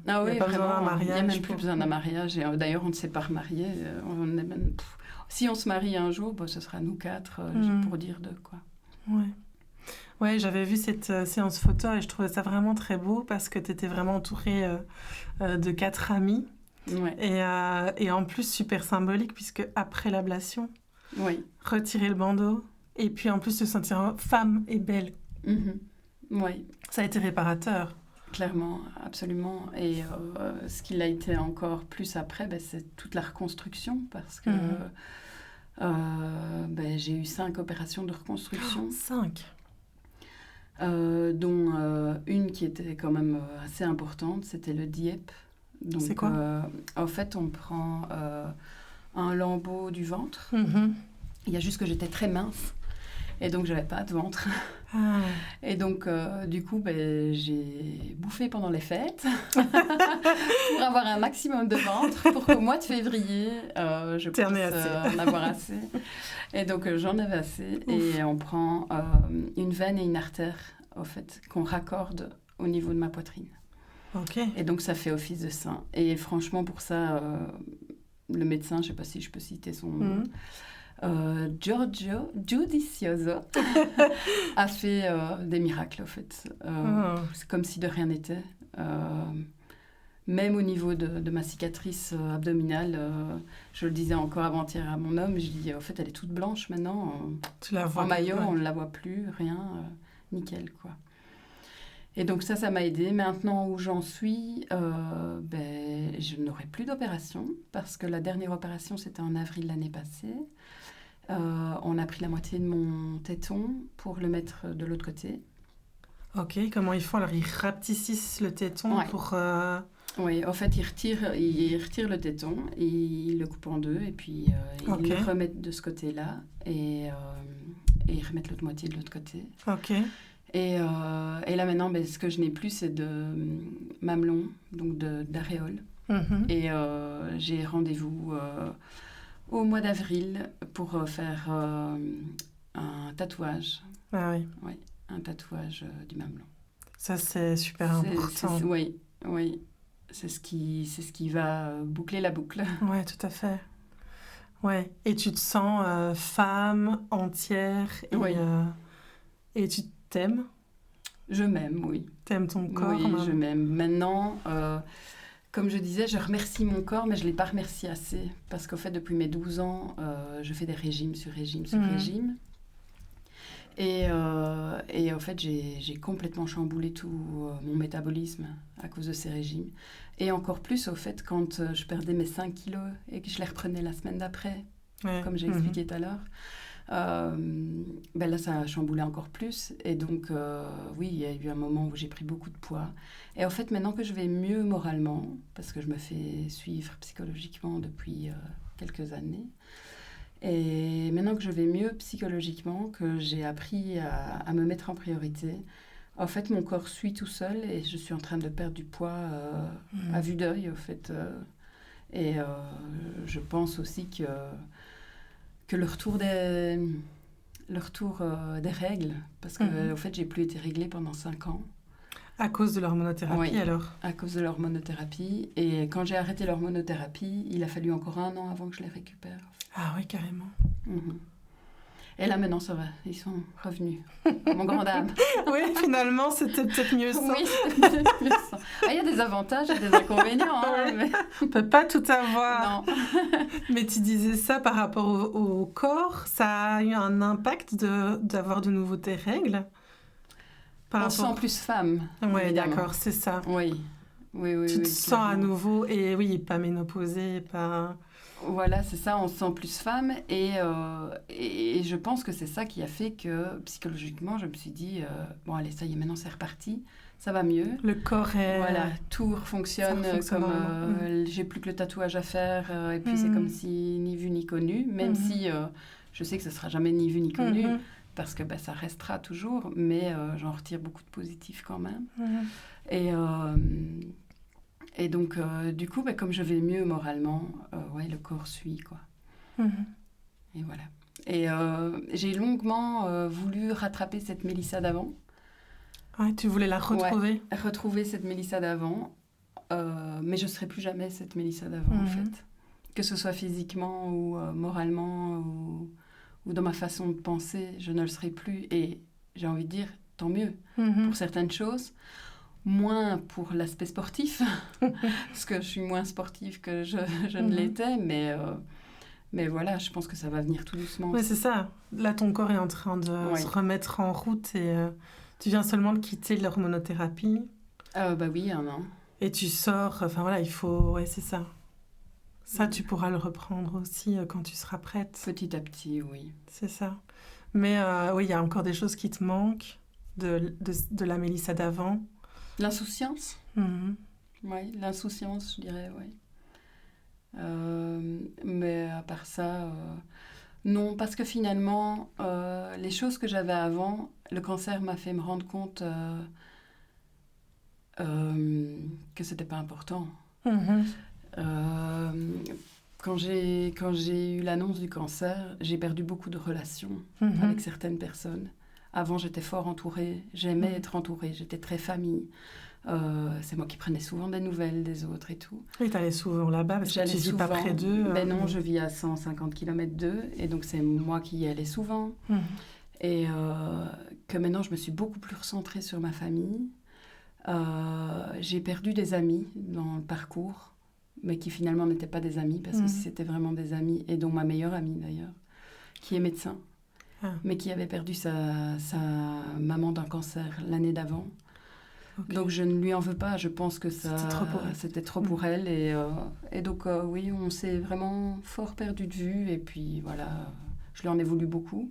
Ah oui, il n'y a pas besoin d'un mariage. Il n'y a même plus besoin d'un mariage. Et d'ailleurs, on ne s'est pas remariés. Si on se marie un jour, ce sera nous 4, pour dire 2, quoi. Ouais. Ouais, j'avais vu cette séance photo et je trouvais ça vraiment très beau parce que tu étais vraiment entourée de 4 amis. Ouais. Et en plus, super symbolique puisque après l'ablation, retirer le bandeau et puis en plus se sentir femme et belle. Oui. Ça a été réparateur. Clairement, absolument. Et ce qui l'a été encore plus après, c'est toute la reconstruction parce que j'ai eu 5 opérations de reconstruction. 5 dont une qui était quand même assez importante, c'était le DIEP. Donc, c'est quoi en fait, on prend un lambeau du ventre. Il y a juste que j'étais très mince et donc j'avais pas de ventre. Et donc, du coup, j'ai bouffé pendant les fêtes pour avoir un maximum de ventre pour qu'au mois de février, je puisse en avoir assez. Et donc, j'en avais assez. Ouf. Et on prend une veine et une artère, en fait, qu'on raccorde au niveau de ma poitrine. Ok. Et donc, ça fait office de sein. Et franchement, pour ça, le médecin, je ne sais pas si je peux citer son nom, Giorgio Giudicioso a fait des miracles, en fait. C'est comme si de rien n'était. Même au niveau de ma cicatrice abdominale, je le disais encore avant-hier à mon homme, je dis, en fait, elle est toute blanche maintenant. Tu la vois en maillot, on ne la voit plus, rien, nickel, quoi. Et donc ça m'a aidée. Maintenant où j'en suis, je n'aurai plus d'opération parce que la dernière opération, c'était en avril l'année passée. On a pris la moitié de mon téton pour le mettre de l'autre côté. Ok, comment ils font? Alors, ils rapetissent le téton pour... Oui, en fait, ils retirent le téton, ils le coupent en 2 et puis ils le remettent de ce côté-là et ils remettent l'autre moitié de l'autre côté. Ok. Et là, maintenant, ce que je n'ai plus, c'est de mamelon, donc d'aréole. Et j'ai rendez-vous au mois d'avril pour faire un tatouage. Ah oui. Oui, un tatouage du mamelon. Ça, c'est super important. Oui. C'est ce qui va boucler la boucle. Oui, tout à fait. Ouais. Et tu te sens femme, entière, et tu t'aimes? Je m'aime, oui. T'aimes ton corps? Oui, je m'aime. Maintenant, comme je disais, je remercie mon corps, mais je ne l'ai pas remercié assez. Parce qu'au fait, depuis mes 12 ans, je fais des régimes sur régime sur régime. Et en fait, j'ai complètement chamboulé tout mon métabolisme à cause de ces régimes. Et encore plus, au fait, quand je perdais mes 5 kilos et que je les reprenais la semaine d'après, comme j'ai expliqué tout à l'heure, là, ça a chamboulé encore plus. Et donc, oui, il y a eu un moment où j'ai pris beaucoup de poids. Et en fait, maintenant que je vais mieux moralement, parce que je me fais suivre psychologiquement depuis quelques années, et maintenant que je vais mieux psychologiquement, que j'ai appris à me mettre en priorité, en fait, mon corps suit tout seul et je suis en train de perdre du poids à vue d'œil, au fait. Et je pense aussi que le retour des règles, parce que au fait, j'ai plus été réglée pendant 5 ans. À cause de l'hormonothérapie, alors? À cause de l'hormonothérapie. Et quand j'ai arrêté l'hormonothérapie, il a fallu encore 1 an avant que je les récupère. Ah oui, carrément. Et là, maintenant, ça va. Ils sont revenus. Mon grand dame. Oui, finalement, c'était peut-être mieux ça. Oui, c'était mieux ça. Il y a des avantages et des inconvénients. Mais... On ne peut pas tout avoir. Non. Mais tu disais ça par rapport au corps. Ça a eu un impact d'avoir de nouveau tes règles? On se sent plus femme. Oui, d'accord, c'est ça. Oui. Tu te sens à nouveau, et oui, pas ménopausée, pas... Voilà, c'est ça, on se sent plus femme. Et je pense que c'est ça qui a fait que, psychologiquement, je me suis dit, bon, allez, ça y est, maintenant c'est reparti, ça va mieux. Le corps est... Voilà, tout fonctionne comme... j'ai plus que le tatouage à faire, et puis c'est comme si ni vu ni connu, même si je sais que ce sera jamais ni vu ni connu, parce que ça restera toujours, mais j'en retire beaucoup de positif quand même. Et donc, du coup, comme je vais mieux moralement, le corps suit, quoi. Et voilà. Et j'ai longuement voulu rattraper cette Mélissa d'avant. Ouais, tu voulais la retrouver? Ouais, retrouver cette Mélissa d'avant. Mais je ne serai plus jamais cette Mélissa d'avant, en fait. Que ce soit physiquement ou moralement ou dans ma façon de penser, je ne le serai plus. Et j'ai envie de dire, tant mieux pour certaines choses. Moins pour l'aspect sportif, parce que je suis moins sportive que je ne l'étais, mais voilà, je pense que ça va venir tout doucement. Oui, c'est ça. Là, ton corps est en train de se remettre en route et tu viens seulement de quitter l'hormonothérapie. Oui, 1 an. Et tu sors, enfin voilà, il faut... Ouais, c'est ça. Ça, tu pourras le reprendre aussi quand tu seras prête. Petit à petit, oui. C'est ça. Mais oui, il y a encore des choses qui te manquent de la Mélissa d'avant. L'insouciance. Oui, l'insouciance, je dirais, oui. Mais à part ça, non, parce que finalement, les choses que j'avais avant, le cancer m'a fait me rendre compte que c'était pas important. Quand j'ai eu l'annonce du cancer, j'ai perdu beaucoup de relations avec certaines personnes. Avant, j'étais fort entourée. J'aimais être entourée. J'étais très famille. C'est moi qui prenais souvent des nouvelles des autres et tout. Oui, tu allais souvent là-bas parce que tu vis pas près d'eux. Ben non, je vis à 150 km d'eux. Et donc, c'est moi qui y allais souvent. Et que maintenant, je me suis beaucoup plus recentrée sur ma famille. J'ai perdu des amis dans le parcours, mais qui finalement n'étaient pas des amis, parce que si c'était vraiment des amis, et dont ma meilleure amie d'ailleurs, qui est médecin. Mais qui avait perdu sa maman d'un cancer l'année d'avant. Okay. Donc je ne lui en veux pas, je pense que c'était trop pour elle. Et donc oui, on s'est vraiment fort perdu de vue. Et puis voilà, je lui en ai voulu beaucoup.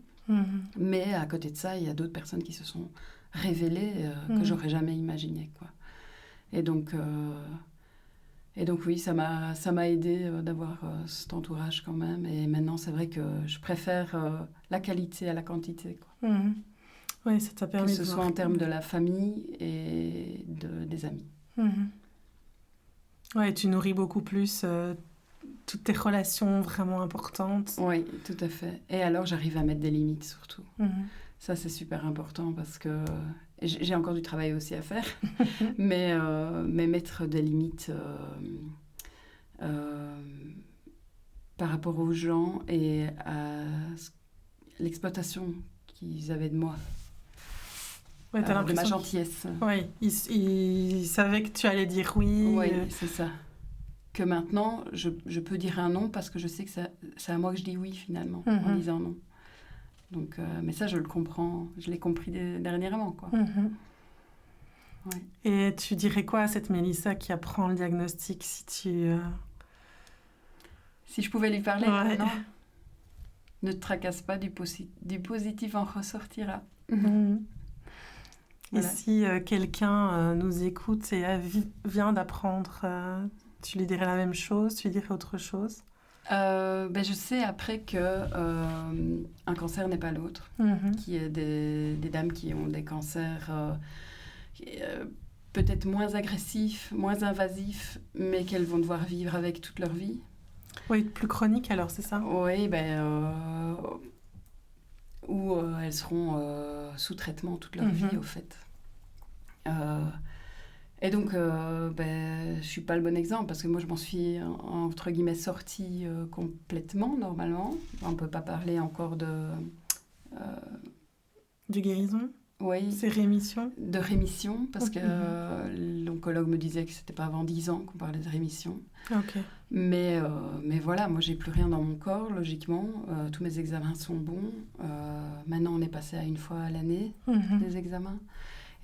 Mais à côté de ça, il y a d'autres personnes qui se sont révélées que j'aurais jamais imaginé, quoi. Et donc oui, ça m'a aidé d'avoir cet entourage quand même. Et maintenant, c'est vrai que je préfère la qualité à la quantité, quoi. Oui, ça t'a permis que ce soit en termes de la famille et des amis. Oui, tu nourris beaucoup plus toutes tes relations vraiment importantes. Oui, tout à fait. Et alors, j'arrive à mettre des limites, surtout. Ça, c'est super important parce que... J'ai encore du travail aussi à faire, mais mettre des limites par rapport aux gens et à l'exploitation qu'ils avaient de moi, ouais, de ma gentillesse. Oui, ils savaient que tu allais dire oui. Oui, c'est ça. que maintenant, je peux dire un non parce que je sais que c'est à moi que je dis oui, finalement, en disant non. Donc, mais ça, je le comprends. Je l'ai compris dernièrement, quoi. Ouais. Et tu dirais quoi à cette Mélissa qui apprend le diagnostic si tu... Si je pouvais lui parler, ouais. Non. Ne te tracasse pas, du positif en ressortira. Voilà. Et si quelqu'un nous écoute et vient d'apprendre, tu lui dirais la même chose, tu lui dirais autre chose? Je sais après que un cancer n'est pas l'autre. Qu'il y a des dames qui ont des cancers peut-être moins agressifs, moins invasifs, mais qu'elles vont devoir vivre avec toute leur vie. Oui, plus chronique alors, c'est ça? Oui, ou elles seront sous traitement toute leur vie, au fait. Et donc, je suis pas le bon exemple, parce que moi, je m'en suis, entre guillemets, sortie complètement, normalement. On peut pas parler encore de... De guérison? Oui. C'est rémission? De rémission, parce que l'oncologue me disait que c'était pas avant 10 ans qu'on parlait de rémission. Ok. Mais voilà, moi, j'ai plus rien dans mon corps, logiquement. Tous mes examens sont bons. Maintenant, on est passé à une fois à l'année, des examens.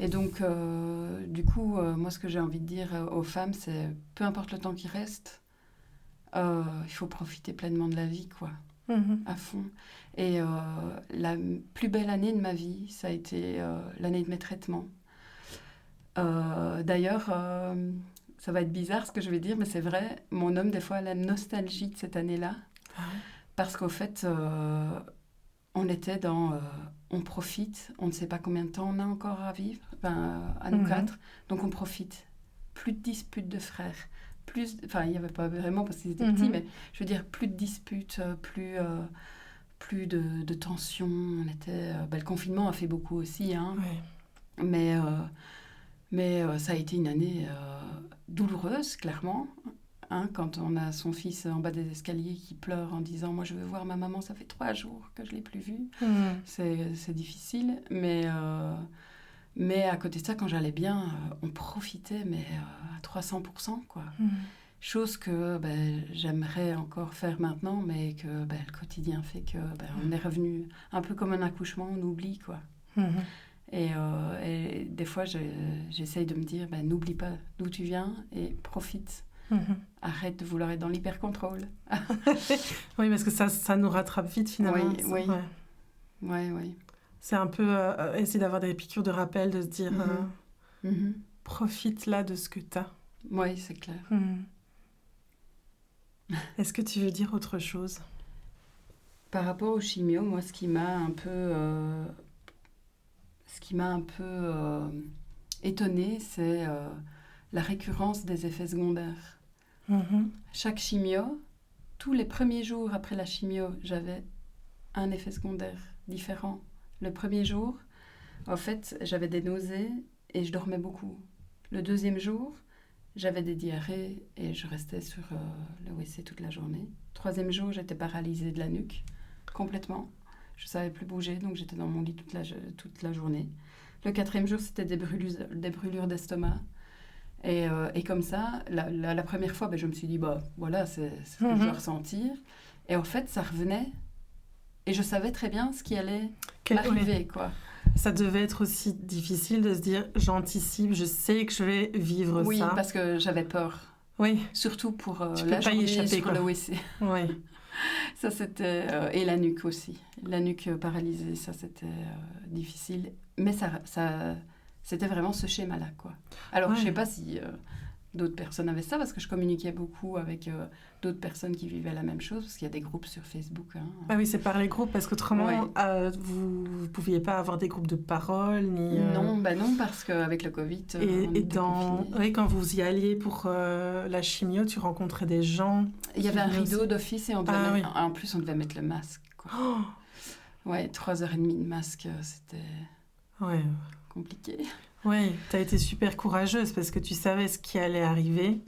Et donc, du coup, moi, ce que j'ai envie de dire aux femmes, c'est peu importe le temps qui reste, il faut profiter pleinement de la vie, quoi, à fond. Et la plus belle année de ma vie, ça a été l'année de mes traitements. D'ailleurs, ça va être bizarre ce que je vais dire, mais c'est vrai, mon homme, des fois, a la nostalgie de cette année-là. Parce qu'au fait, on était dans... on profite, on ne sait pas combien de temps on a encore à vivre, à nous 4, donc on profite. Plus de disputes de frères, il n'y avait pas vraiment parce qu'ils étaient petits, mais je veux dire, plus de disputes, plus de tensions. On était, le confinement a fait beaucoup aussi, hein, mais ça a été une année douloureuse, clairement. Hein, quand on a son fils en bas des escaliers qui pleure en disant « Moi, je veux voir ma maman, ça fait 3 jours que je ne l'ai plus vue. » C'est difficile, mais à côté de ça, quand j'allais bien, on profitait, mais à 300%, quoi. Chose que j'aimerais encore faire maintenant, mais que le quotidien fait que on est revenu un peu comme un accouchement, on oublie, quoi. Et des fois, j'essaye de me dire « N'oublie pas d'où tu viens et profite. » Arrête de vouloir être dans l'hyper-contrôle. Oui, parce que ça nous rattrape vite, finalement. Oui. C'est un peu essayer d'avoir des piqûres de rappel, de se dire profite là de ce que tu as. Oui, c'est clair. Est-ce que tu veux dire autre chose? Par rapport au chimio, moi, ce qui m'a un peu étonnée, c'est la récurrence des effets secondaires. Chaque chimio, tous les premiers jours après la chimio, j'avais un effet secondaire différent. Le premier jour, en fait, j'avais des nausées et je dormais beaucoup. Le deuxième jour, j'avais des diarrhées et je restais sur le WC toute la journée. Troisième jour, j'étais paralysée de la nuque, complètement. Je ne savais plus bouger, donc j'étais dans mon lit toute la journée. Le quatrième jour, c'était des brûlures d'estomac. Et comme ça, la première fois, je me suis dit, voilà, c'est ce que je dois ressentir. Et en fait, ça revenait. Et je savais très bien ce qui allait m'arriver, quoi. Ça devait être aussi difficile de se dire, j'anticipe, je sais que je vais vivre ça. Oui, parce que j'avais peur. Oui. Surtout pour tu la peux journée pas y échapper, sur quoi. le WC. Oui. Ça, c'était... et la nuque aussi. La nuque paralysée, ça, c'était difficile. Mais ça c'était vraiment ce schéma-là, quoi. Alors, je sais pas si d'autres personnes avaient ça, parce que je communiquais beaucoup avec d'autres personnes qui vivaient la même chose, parce qu'il y a des groupes sur Facebook. Hein. Ah oui, c'est par les groupes, parce qu'autrement, vous ne pouviez pas avoir des groupes de parole, ni... Non, non, parce qu'avec le Covid, on était confinés. Quand vous y alliez pour la chimio, tu rencontrais des gens... Il y avait un rideau d'office et en plus, on devait mettre le masque, quoi. Oh 3h30 de masque, c'était... Ouais. compliqué. Oui, tu as été super courageuse parce que tu savais ce qui allait arriver.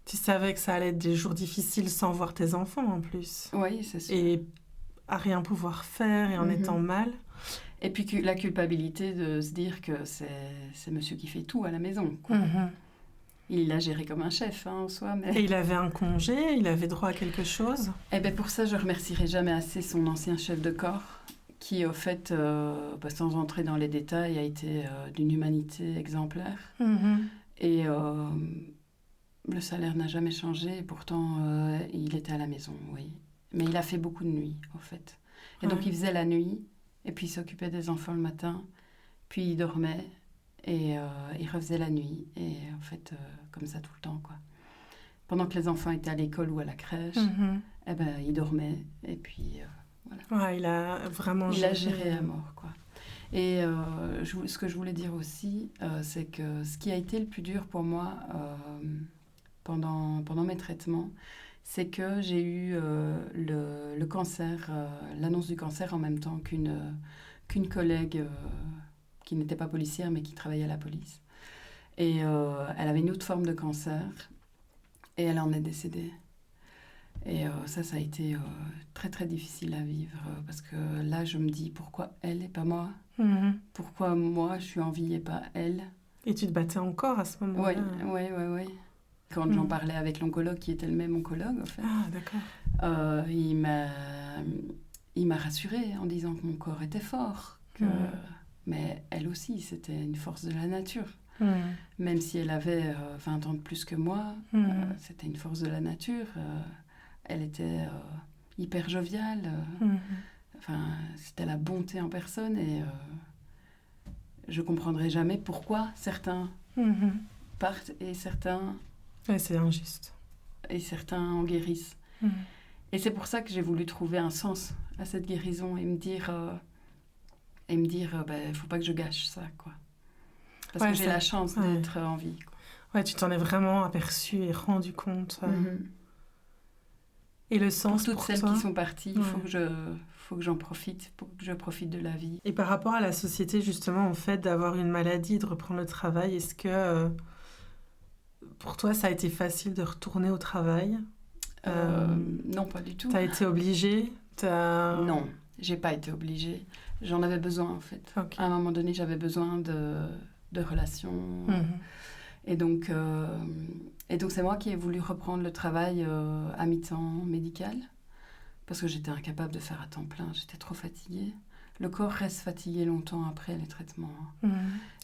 Tu savais que ça allait être des jours difficiles sans voir tes enfants en plus. Oui, c'est sûr. Et à rien pouvoir faire et en étant mal. Et puis la culpabilité de se dire que c'est monsieur qui fait tout à la maison, quoi. Il l'a géré comme un chef, en soi. Mais... Et il avait un congé, il avait droit à quelque chose? Eh bien, pour ça, je remercierai jamais assez son ancien chef de corps, qui, au fait, sans entrer dans les détails, a été d'une humanité exemplaire. Et le salaire n'a jamais changé, et pourtant, il était à la maison, oui. Mais il a fait beaucoup de nuits, au fait. Et donc, il faisait la nuit, et puis il s'occupait des enfants le matin, puis il dormait, et il refaisait la nuit, et en fait, comme ça tout le temps, quoi. Pendant que les enfants étaient à l'école ou à la crèche, eh ben, il dormait, et puis voilà. Ouais, il a vraiment géré à mort, quoi. Et ce que je voulais dire aussi, c'est que ce qui a été le plus dur pour moi pendant mes traitements, c'est que j'ai eu le cancer, l'annonce du cancer en même temps qu'une collègue qui n'était pas policière, mais qui travaillait à la police. Et elle avait une autre forme de cancer, et elle en est décédée. Et ça a été très, très difficile à vivre, parce que là, je me dis, pourquoi elle et pas moi? Pourquoi moi, je suis en vie et pas elle? Et tu te battais encore à ce moment-là? Oui. Quand j'en parlais avec l'oncologue, qui était le même oncologue, en fait. Ah, d'accord. Il m'a rassurée en disant que mon corps était fort. Mais elle aussi, c'était une force de la nature. Même si elle avait 20 ans de plus que moi, c'était une force de la nature. Elle était hyper joviale. C'était la bonté en personne. Et je ne comprendrai jamais pourquoi certains partent et certains... Ouais, c'est injuste. Et certains en guérissent. Et c'est pour ça que j'ai voulu trouver un sens à cette guérison et me dire faut pas que je gâche ça, quoi. Parce que j'ai la chance d'être en vie, quoi. Ouais, tu t'en es vraiment aperçu et rendu compte. Et le sens pour toutes celles toi, qui sont parties, il faut que j'en profite, pour que je profite de la vie. Et par rapport à la société, justement, en fait, d'avoir une maladie, de reprendre le travail, est-ce que pour toi, ça a été facile de retourner au travail? Non, pas du tout. T'as été obligée? Non, j'ai pas été obligée. J'en avais besoin, en fait. Okay. À un moment donné, j'avais besoin de relations. Et donc, c'est moi qui ai voulu reprendre le travail à mi-temps médical, parce que j'étais incapable de faire à temps plein. J'étais trop fatiguée. Le corps reste fatigué longtemps après les traitements.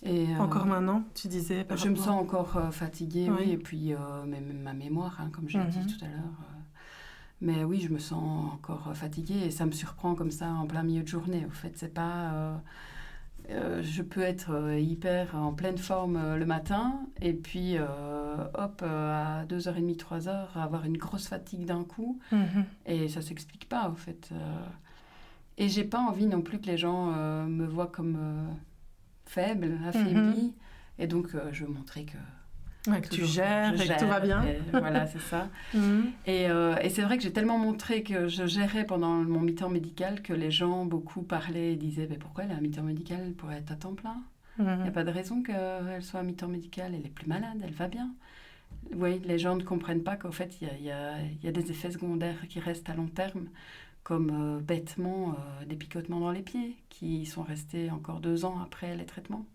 Et, encore maintenant, tu disais? Je me sens encore fatiguée, oui. Et puis, même ma mémoire, comme j'ai dit tout à l'heure. Mais oui, je me sens encore fatiguée et ça me surprend comme ça en plein milieu de journée. Au fait, c'est pas... je peux être hyper en pleine forme le matin et puis, à 2h30, 3h, avoir une grosse fatigue d'un coup. Et ça s'explique pas, au fait. Et j'ai pas envie non plus que les gens me voient comme faible, affaiblie. Et donc, je veux montrer que... que tu gères et que tout va bien. Voilà, c'est ça. Et c'est vrai que j'ai tellement montré que je gérais pendant mon mi-temps médical que les gens, beaucoup parlaient et disaient « Pourquoi elle est à mi-temps médical? Elle pourrait être à temps plein. Il n'y a pas de raison qu'elle soit à mi-temps médical. Elle est plus malade, elle va bien. » Oui, les gens ne comprennent pas qu'en fait, il y a des effets secondaires qui restent à long terme, comme bêtement des picotements dans les pieds, qui sont restés encore 2 ans après les traitements.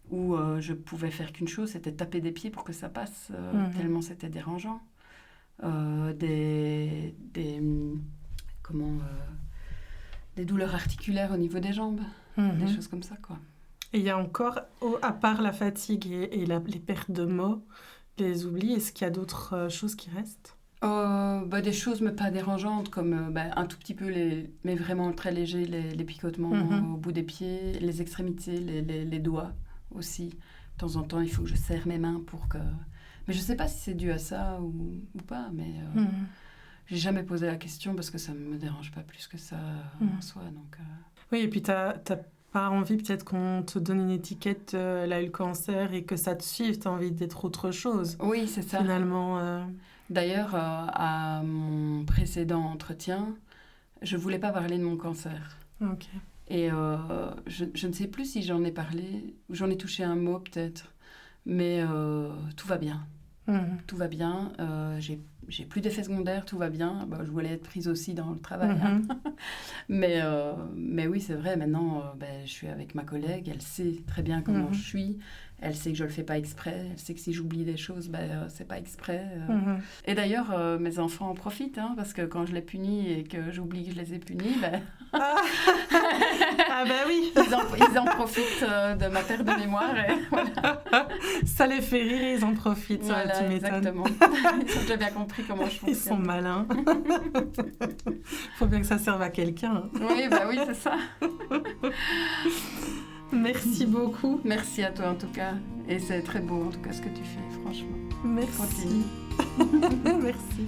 Où je pouvais faire qu'une chose, c'était taper des pieds pour que ça passe, tellement c'était dérangeant. Des douleurs articulaires au niveau des jambes, des choses comme ça, quoi. Et il y a encore, à part la fatigue et les pertes de mots, les oublis, est-ce qu'il y a d'autres choses qui restent? Des choses mais pas dérangeantes, comme un tout petit peu, mais vraiment très léger, les picotements au bout des pieds, les extrémités, les doigts aussi. De temps en temps, il faut que je serre mes mains pour que... Mais je ne sais pas si c'est dû à ça ou pas, mais j'ai jamais posé la question parce que ça ne me dérange pas plus que ça en soi. Donc, Oui, et puis tu n'as pas envie peut-être qu'on te donne une étiquette, elle a eu le cancer et que ça te suive, tu as envie d'être autre chose. Oui, c'est ça. Finalement... D'ailleurs, à mon précédent entretien, je ne voulais pas parler de mon cancer. Ok. Et je ne sais plus si j'en ai parlé, ou j'en ai touché un mot peut-être, mais tout va bien. Tout va bien. J'ai plus d'effets secondaires, tout va bien. Je voulais être prise aussi dans le travail. Hein. Mais oui, c'est vrai, maintenant, je suis avec ma collègue. Elle sait très bien comment je suis. Elle sait que je le fais pas exprès. Elle sait que si j'oublie des choses, c'est pas exprès. Et d'ailleurs, mes enfants en profitent, hein, parce que quand je les punis et que j'oublie que je les ai punis, oui. Ils en profitent de ma perte de mémoire. Et voilà. Ça les fait rire et ils en profitent. Voilà, tu m'étonnes. exactement. Ils ont déjà bien compris comment je fonctionne. Ils sont malins. Faut bien que ça serve à quelqu'un. Oui, c'est ça. Merci beaucoup. Merci à toi en tout cas. Et c'est très beau en tout cas ce que tu fais, franchement. Merci. Merci.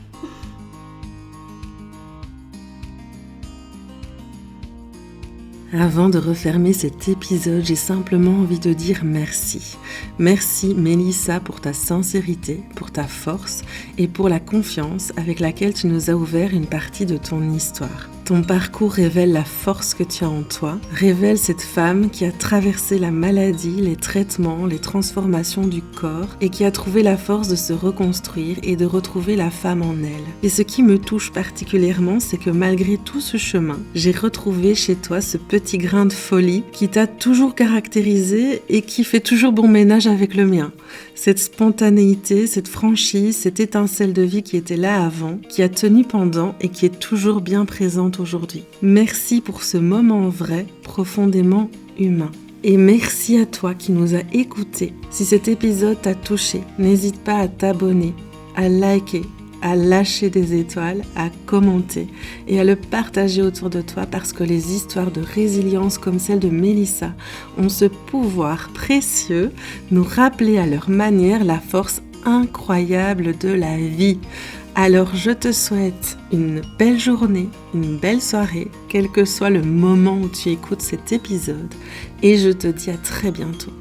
Avant de refermer cet épisode, j'ai simplement envie de dire merci. Merci Mélissa pour ta sincérité, pour ta force et pour la confiance avec laquelle tu nous as ouvert une partie de ton histoire. Ton parcours révèle la force que tu as en toi, révèle cette femme qui a traversé la maladie, les traitements, les transformations du corps et qui a trouvé la force de se reconstruire et de retrouver la femme en elle. Et ce qui me touche particulièrement, c'est que malgré tout ce chemin, j'ai retrouvé chez toi ce petit grain de folie qui t'a toujours caractérisé et qui fait toujours bon ménage avec le mien. Cette spontanéité, cette franchise, cette étincelle de vie qui était là avant, qui a tenu pendant et qui est toujours bien présente aujourd'hui. Merci pour ce moment vrai, profondément humain. Et merci à toi qui nous as écoutés. Si cet épisode t'a touché, n'hésite pas à t'abonner, à liker, à lâcher des étoiles, à commenter et à le partager autour de toi parce que les histoires de résilience comme celle de Mélissa ont ce pouvoir précieux de nous rappeler à leur manière la force incroyable de la vie. Alors je te souhaite une belle journée, une belle soirée, quel que soit le moment où tu écoutes cet épisode et je te dis à très bientôt.